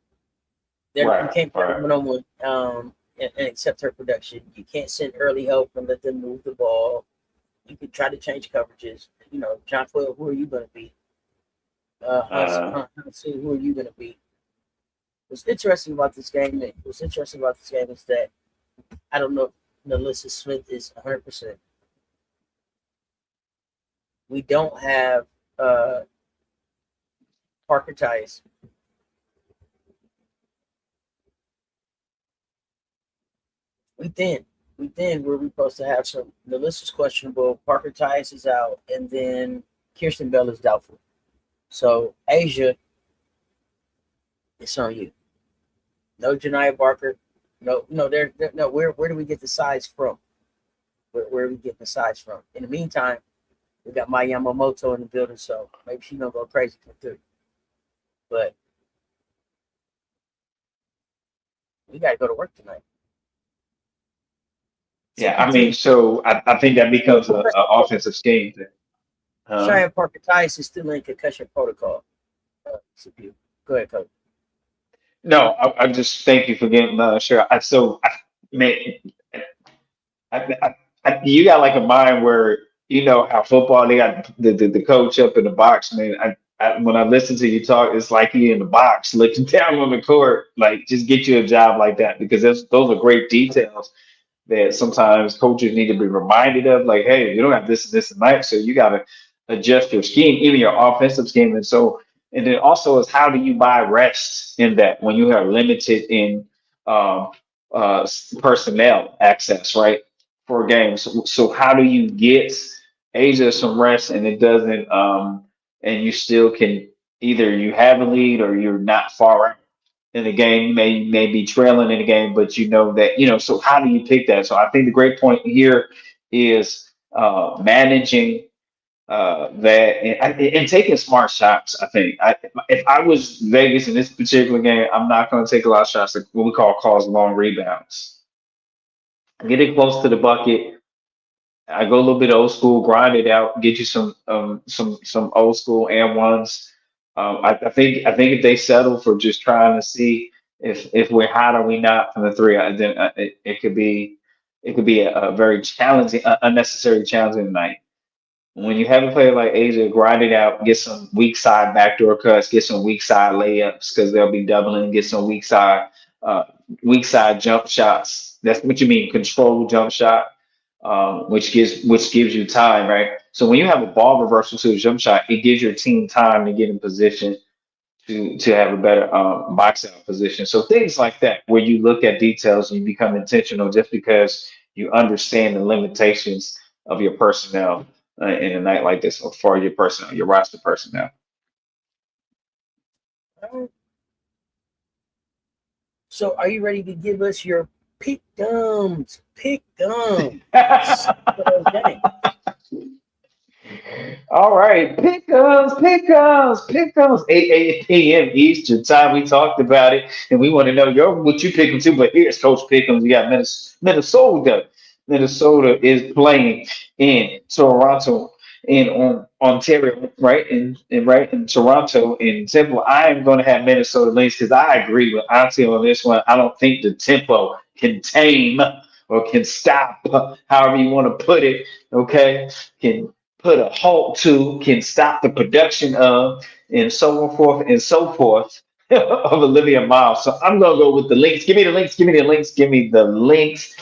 Speaker 1: You
Speaker 2: Right.
Speaker 1: can't play
Speaker 2: Right.
Speaker 1: 1-on-1 and accept her production. You can't send early help and let them move the ball. You could try to change coverages. John 12, who are you going to be?
Speaker 2: Uh,
Speaker 1: Who are you going to be? What's interesting about this game? Is that I don't know if Melissa Smith is 100%. We don't have Parker Tice. We thin where we're supposed to have some. Melissa's questionable. Parker Tice is out, and then Kirsten Bell is doubtful. So Asia, it's on you. No Janiyah Barker. No. No. Where do we get the size from? Where do we get the size from? In the meantime, we got my Yamamoto in the building, so maybe she's gonna go crazy for 3. But we gotta go to work tonight.
Speaker 2: Yeah, I mean,
Speaker 1: CP3,
Speaker 2: so I think that becomes a offensive scheme thing.
Speaker 1: Cheyenne Parker Tice is still in concussion protocol. CPU. Go ahead, coach.
Speaker 2: No, I just thank you for getting sure. Man, you got like a mind where you know how football they got the coach up in the box, man. When I listen to you talk, it's like you in the box looking down on the court. Like, just get you a job like that because those are great details that sometimes coaches need to be reminded of. Like, hey, you don't have this and this and that, so you got to adjust your scheme, even your offensive scheme. And then also is how do you buy rest in that when you are limited in um, personnel access, right, for games. So how do you get Asia some rest and it doesn't, and you still can either you have a lead or you're not far out in the game, may be trailing in the game, but you know that, so how do you pick that? So I think the great point here is managing that and taking smart shots. I think if I was Vegas in this particular game, I'm not going to take a lot of shots, like what we cause long rebounds. Get it close to the bucket. I go a little bit old school, grind it out, get you some old school and ones. I think if they settle for just trying to see if we're hot or we not from the three, then it could be a very challenging, unnecessary challenging night. When you have a player like Asia, grind it out, get some weak side backdoor cuts, get some weak side layups because they'll be doubling, get some uh, weak side jump shots. That's what you mean, control jump shot, which gives you time, right? So when you have a ball reversal to a jump shot, it gives your team time to get in position to have a better box out position. So things like that, where you look at details and you become intentional, just because you understand the limitations of your personnel in a night like this, or for your personnel, your roster personnel.
Speaker 1: All right. So, are you ready to give us your pick gums? Pick gum. For those games.
Speaker 2: All right, pick 'ems, 8 p.m. Eastern time. We talked about it, and we want to know what you pick 'em too. But here's Coach Pick'ems. We got Minnesota. Minnesota is playing in Toronto, in Ontario, right? In Toronto, in Temple. I am going to have Minnesota Lynx because I agree with Auntie on this one. I don't think the tempo can tame or can stop, however you want to put it. Okay, can put a halt to, can stop the production of, and so forth and so forth of Olivia Miles. So I'm gonna go with the links. Give me the links. Give me the links. Give me the links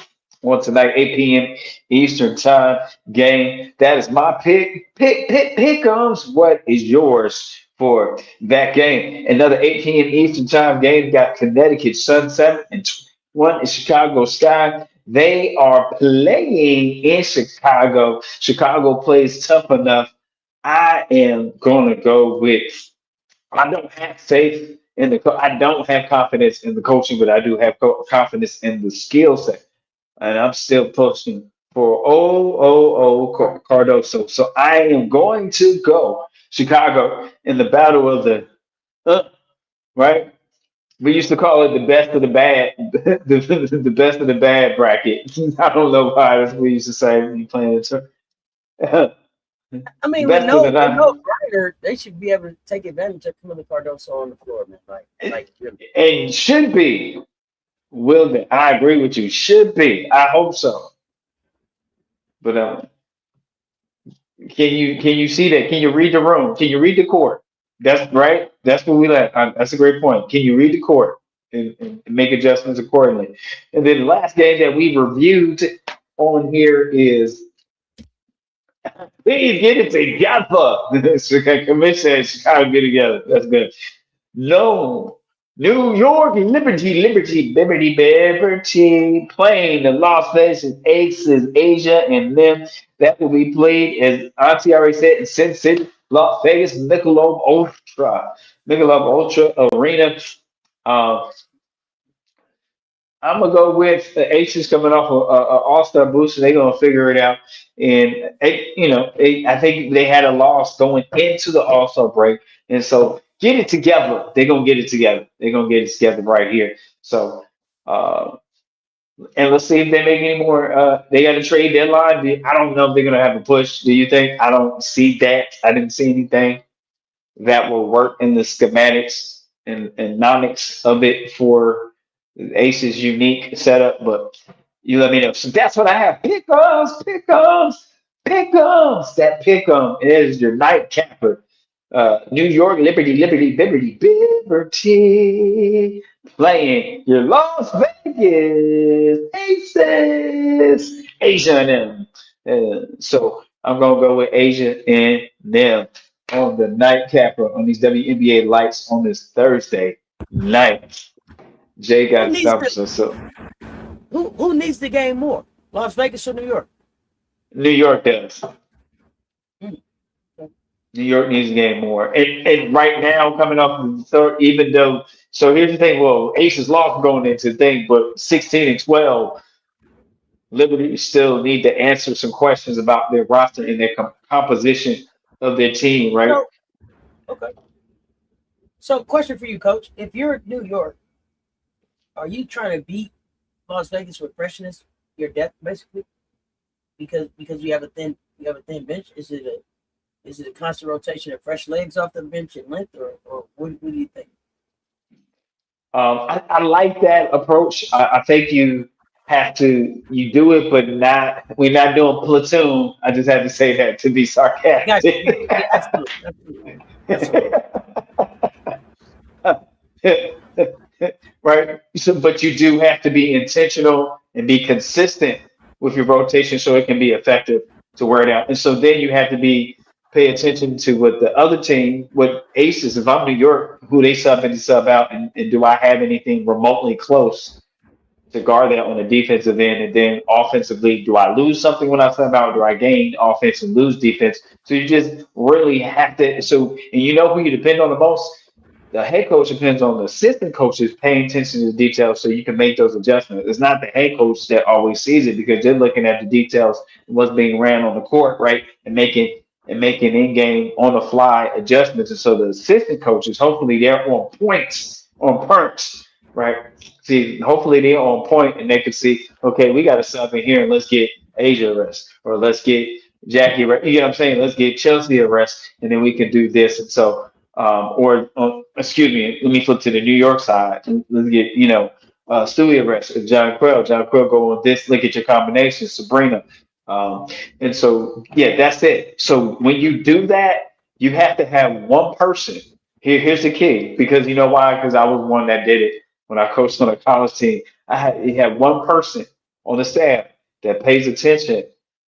Speaker 2: on tonight, 8 p.m. Eastern time game. That is my pick. Pick comes. What is yours for that game? Another 8 p.m. Eastern time game. Got Connecticut Sun 7 and one is Chicago Sky. They are playing in Chicago. Chicago plays tough enough. I am going to go with. I don't have faith in I don't have confidence in the coaching, but I do have confidence in the skill set, and I'm still pushing for Cardoso. So I am going to go Chicago in the battle of uh, right. We used to call it the best of the bad, the best of the bad bracket. I don't know why that's what we used to say when you playing it.
Speaker 1: I mean,
Speaker 2: Best of the
Speaker 1: with no
Speaker 2: nine,
Speaker 1: grinder, they should be able to take advantage of Camilo Cardoso on the floor, man. Like really.
Speaker 2: and should be. Will they? I agree with you. Should be. I hope so. But can you see that? Can you read the room? Can you read the court? That's right. That's what we let. That's a great point. Can you read the court and make adjustments accordingly? And then the last game that we reviewed on here is please get it together. Chicago Commission Chicago get together. That's good. No. New York Liberty, playing the Las Vegas Aces, Asia, and them. That will be played, as Auntie already said, in Sin City, Las Vegas, Michelob Ultra Arena. Uh, I'm gonna go with the Aces coming off a All Star boost, and they're gonna figure it out. And I think they had a loss going into the All Star break, and so get it together. They're gonna get it together. They're gonna get it together right here. So uh, And let's see if they make any more. They got a trade deadline. I don't know if they're gonna have a push. Do you think? I don't see that. I didn't see anything that will work in the schematics and nomics of it for Ace's unique setup. But you let me know. So that's what I have. Pickums, pickums, pickums. That pick'em is your nightcapper. New York, Liberty, Liberty, Liberty, Liberty, playing your Las Vegas Aces, Asia and them. So I'm gonna go with Asia and them on the nightcapper on these WNBA lights on this Thursday night. Jay
Speaker 1: Who
Speaker 2: got his
Speaker 1: needs to
Speaker 2: numbers, so
Speaker 1: who needs the game more? Las Vegas or New York?
Speaker 2: New York does.
Speaker 1: Mm.
Speaker 2: New York needs to gain more. And right now, coming up the third, even though, so here's the thing. Well, Aces lost going into the thing, but 16 and 12, Liberty still need to answer some questions about their roster and their composition of their team, right?
Speaker 1: So okay. So question for you, coach. If you're in New York, are you trying to beat Las Vegas with freshness, your depth basically? Because you have a thin bench? Is it a constant rotation of fresh legs off the bench and length or what do you think?
Speaker 2: I like that approach. I think you do it, but not we're not doing platoon. I just had to say that to be
Speaker 1: Got you.
Speaker 2: sarcastic.
Speaker 1: Yeah, absolutely. Absolutely. Absolutely.
Speaker 2: Right? So, but you do have to be intentional and be consistent with your rotation so it can be effective to wear it out. And so then you have to pay attention to what the other team, what aces, if I'm New York, who they sub and sub out, and do I have anything remotely close to guard that on the defensive end? And then offensively, do I lose something when I sub out? Do I gain offense and lose defense? So you just really have to. So, and you know who you depend on the most? The head coach depends on the assistant coaches paying attention to the details so you can make those adjustments. It's not the head coach that always sees it because they're looking at the details and what's being ran on the court, right? And making in-game on the fly adjustments. And so the assistant coaches, hopefully they're on perks, right? See, hopefully they're on point and they can see, okay, we got a sub in here and let's get Asia a rest or let's get Jackie, you know what I'm saying? Let's get Chelsea a rest and then we can do this. And so excuse me, let me flip to the New York side. Let's get, Stewie arrest with John Quill. John Quill go on this, look at your combination, Sabrina. Um, and so, yeah, that's it. So when you do that, you have to have one person. Here's the key, because you know why? Because I was one that did it when I coached on a college team. You had one person on the staff that pays attention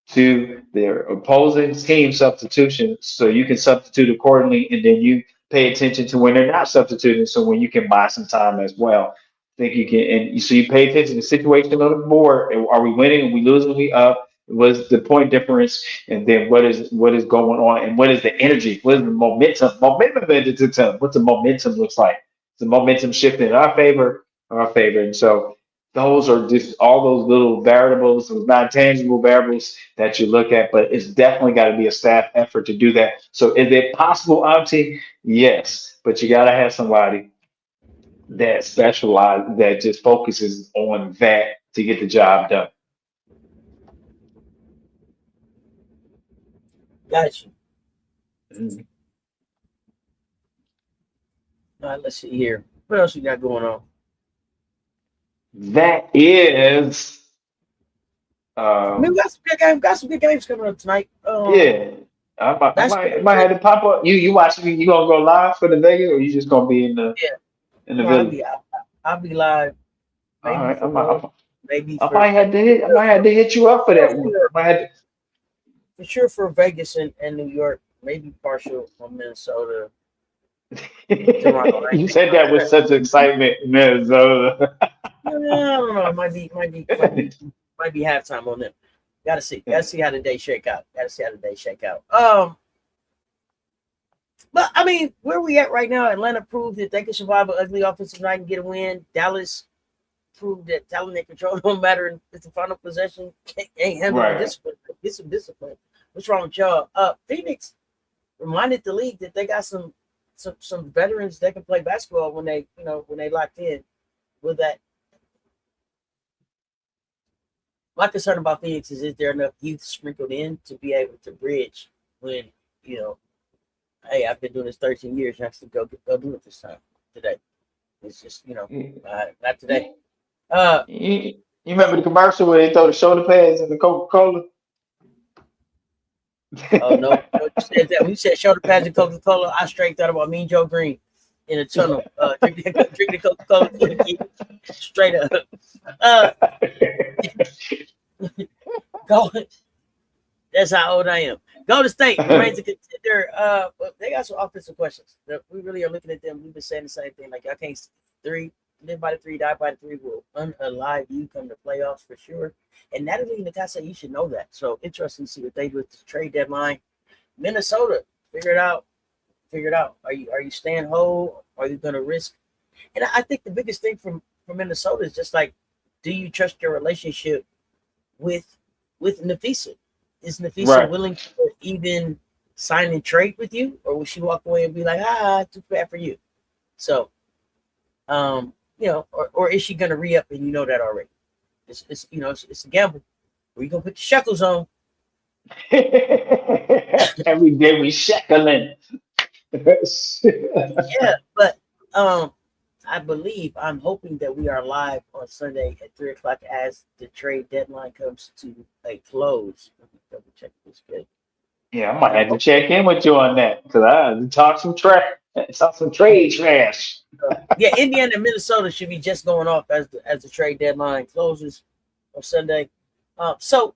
Speaker 2: to their opposing team substitution so you can substitute accordingly and then you pay attention to when they're not substituting so when you can buy some time as well. I think you can so you pay attention to the situation on the board. Are we winning? Are we losing? Are we up? What's the point difference? And then what is going on? And what is the energy? What is the momentum? What's the momentum looks like? The momentum shifting in our favor. And so those are just all those little variables, those non tangible variables that you look at, but it's definitely got to be a staff effort to do that. So is it possible, Auntie? Yes, but you got to have somebody that specializes, that just focuses on that to get the job done.
Speaker 1: Got you.
Speaker 2: Mhm.
Speaker 1: All right, let's see here. What else we got going on?
Speaker 2: That is,
Speaker 1: I mean, we
Speaker 2: um,
Speaker 1: got some good games coming up tonight.
Speaker 2: yeah. I might
Speaker 1: Basketball.
Speaker 2: have to pop up. You watching? You gonna go live for the Vegas, or you just gonna be in the
Speaker 1: Yeah.
Speaker 2: in the
Speaker 1: No, I'll
Speaker 2: village?
Speaker 1: be I'll be live
Speaker 2: All
Speaker 1: maybe
Speaker 2: right,
Speaker 1: for both, maybe
Speaker 2: I might
Speaker 1: for
Speaker 2: have to hit. I might have to hit you up for that one. I
Speaker 1: for
Speaker 2: might have
Speaker 1: sure for Vegas and New York, maybe partial on Minnesota, Toronto.
Speaker 2: You said that with such excitement, Minnesota.
Speaker 1: No, I don't know. It might be halftime on them. Gotta see. Gotta see how the day shake out. Gotta see how the day shake out. But I mean, where we at right now? Atlanta proved that they can survive an ugly offensive night and get a win. Dallas proved that talent and control don't matter. And it's the final possession. Ain't handle the
Speaker 2: Right.
Speaker 1: discipline. Get some discipline. What's wrong with y'all? Phoenix reminded the league that they got some veterans that can play basketball when they locked in. Will that My concern about Phoenix is there enough youth sprinkled in to be able to bridge when, hey, I've been doing this 13 years. You have to go do it this time today. It's just, not today.
Speaker 2: You remember the commercial where they throw the shoulder pads in the Coca-Cola?
Speaker 1: Oh no, you said that. When you said shoulder pads and Coca-Cola, I straight thought about Mean Joe Green in a tunnel, drinking the Coca-Cola straight up. Go. That's how old I am. Golden State remains a contender. But they got some offensive questions. We really are looking at them. We've been saying the same thing. Like, y'all can't live by the three, die by the three. Will unalive you come to playoffs for sure. And Natalie Nakasa, you should know that. So interesting to see what they do with the trade deadline. Minnesota, figure it out. Are you staying whole? Are you going to risk? And I think the biggest thing from Minnesota is just like, do you trust your relationship with Nafisa? Is Nafisa willing to even sign and trade with you, or will she walk away and be like, too bad for you? So, or is she gonna re-up and you know that already? It's a gamble. Where you gonna put the shekels on?
Speaker 2: Every day we sheckling.
Speaker 1: Yeah, but I'm hoping that we are live on Sunday at 3:00 as the trade deadline comes to a close. Let me double check this good.
Speaker 2: Yeah, I might have to check in with you on that because I talk some trade trash.
Speaker 1: Yeah, Indiana and Minnesota should be just going off as the trade deadline closes on Sunday. So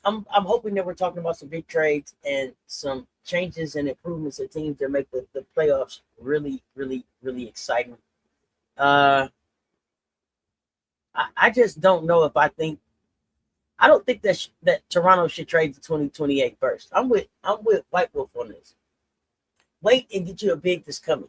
Speaker 1: I'm hoping that we're talking about some big trades and some changes and improvements of teams that make the playoffs really, really, really exciting. I just don't know if I don't think that Toronto should trade the 2028 first. I'm with White Wolf on this. Wait and get you a big that's coming.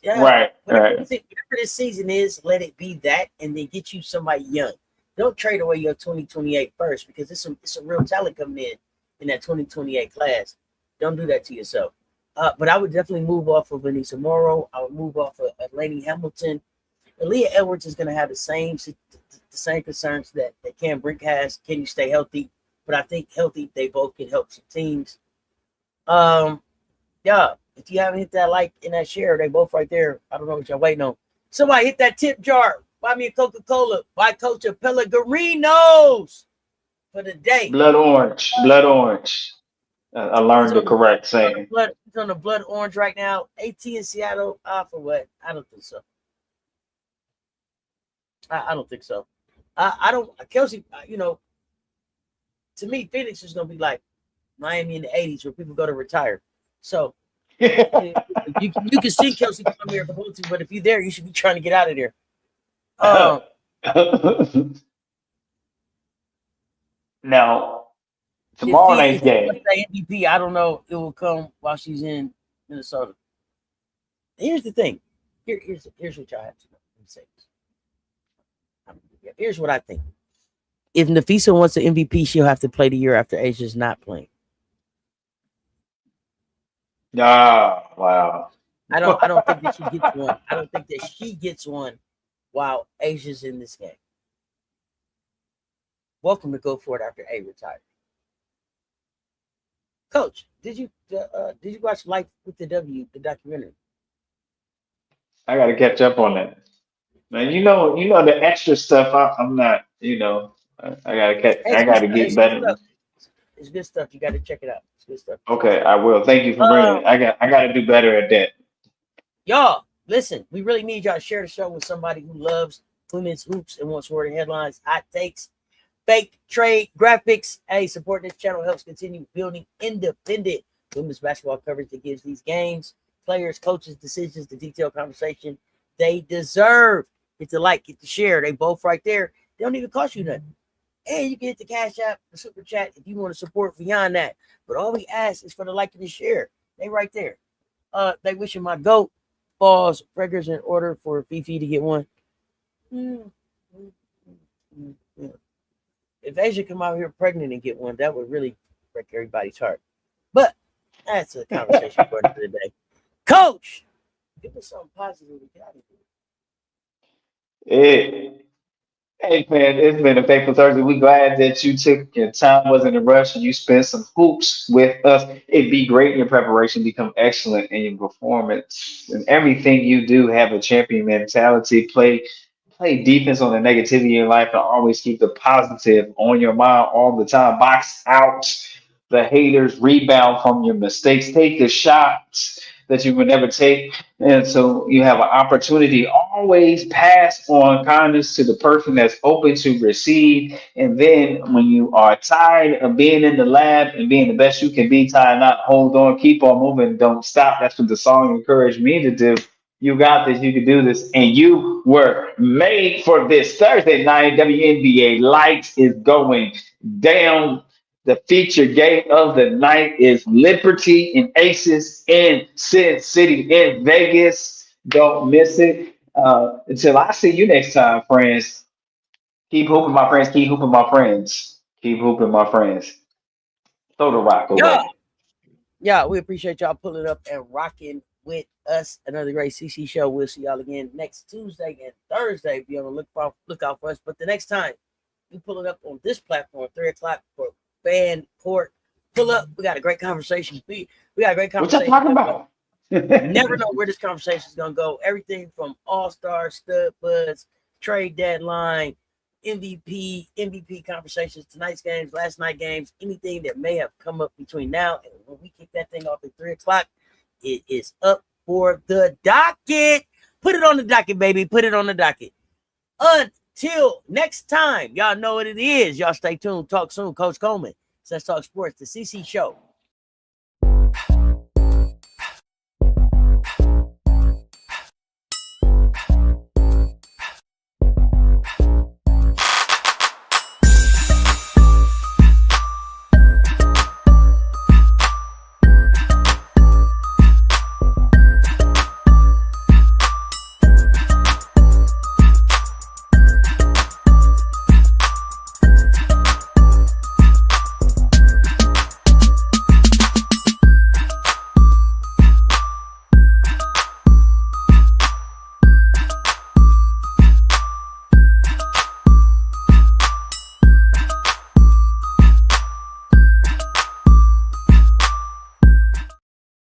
Speaker 2: Right.
Speaker 1: Whatever this season is, let it be that, and then get you somebody young. Don't trade away your 2028 first because it's a real talent coming in that 2028 class. Don't do that to yourself. But I would definitely move off of Anissa Morrow. I would move off of Laney Hamilton. Aaliyah Edwards is going to have the same concerns that Cam Brink has. Can you stay healthy? But I think healthy, they both can help some teams. Yeah, if you haven't hit that like and that share, they both right there. I don't know what y'all waiting on. Somebody hit that tip jar. Buy me a Coca-Cola. Buy Coach a Pellegrinos for the day.
Speaker 2: Blood orange. I learned the correct saying.
Speaker 1: He's on the blood orange right now. AT in Seattle. For what? I don't think so. I don't think so. I don't. Kelsey, to me, Phoenix is going to be like Miami in the 80s where people go to retire. So you can see Kelsey come here if you want to, but if you're there, you should be trying to get out of there.
Speaker 2: Now, tomorrow night's game.
Speaker 1: MVP, I don't know. It will come while she's in Minnesota. Here's the thing. Here's what y'all have to know. Here's what I think. If Nafisa wants an MVP, she'll have to play the year after Asia's not playing.
Speaker 2: Wow.
Speaker 1: I don't think that she gets one. I don't think that she gets one while Asia's in this game. Welcome to Go For It after A retired. Coach, did you watch Life with the W, the documentary?
Speaker 2: I got to catch up on that. Man, you know the extra stuff. I'm not. I gotta get better.
Speaker 1: It's good stuff. You got to check it out. It's good stuff.
Speaker 2: Okay, I will. Thank you for bringing it. I got to do better at that.
Speaker 1: Y'all, listen. We really need y'all to share the show with somebody who loves women's hoops and wants more headlines, hot takes, fake trade graphics. Hey, support this channel helps continue building independent women's basketball coverage that gives these games, players, coaches, decisions, the detailed conversation they deserve. Hit the like, hit the share. They both right there. They don't even cost you nothing. And you can hit the Cash App, the Super Chat if you want to support beyond that. But all we ask is for the like and the share. They right there. They wishing my GOAT balls, breakers in order for Fifi to get one. If Asia come out here pregnant and get one, that would really break everybody's heart. But that's a conversation for another day. Coach, give us something positive to get out of here.
Speaker 2: Hey man, it's been a faithful Thursday. We glad that you took your time, wasn't a rush, and you spent some hoops with us. It'd be great in your preparation, become excellent in your performance. And everything you do, have a champion mentality. Play defense on the negativity in your life and always keep the positive on your mind all the time. Box out the haters, rebound from your mistakes, take the shots that you would never take. And so you have an opportunity. Always pass on kindness to the person that's open to receive. And then when you are tired of being in the lab and being the best you can be, tie a knot, hold on, keep on moving, don't stop. That's what the song encouraged me to do. You got this, you can do this, and you were made for this. Thursday night, WNBA Lights is going down. The feature game of the night is Liberty and Aces in Sin City in Vegas. Don't miss it. Until I see you next time, friends. Keep hooping, my friends. Keep hooping, my friends. Keep hooping, my friends. Throw the rock
Speaker 1: Yeah,
Speaker 2: away.
Speaker 1: yeah, we appreciate y'all pulling up and rocking with us. Another great CC show. We'll see y'all again next Tuesday and Thursday. Be on the lookout for us. But the next time you pull it up on this platform, 3 o'clock for fan port. Pull up. We got a great conversation. We got a great
Speaker 2: What y'all
Speaker 1: conversation
Speaker 2: talking
Speaker 1: coming up.
Speaker 2: about?
Speaker 1: Never know where this conversation is gonna go. Everything from all-star, stud buds, trade deadline, MVP conversations, tonight's games, last night games, anything that may have come up between now and when we kick that thing off at 3 o'clock, it is up for the docket. Put it on the docket, baby. Put it on the docket. Until next time, y'all know what it is. Y'all stay tuned. Talk soon. Coach Coleman. Let's Talk Sports, the CC Show.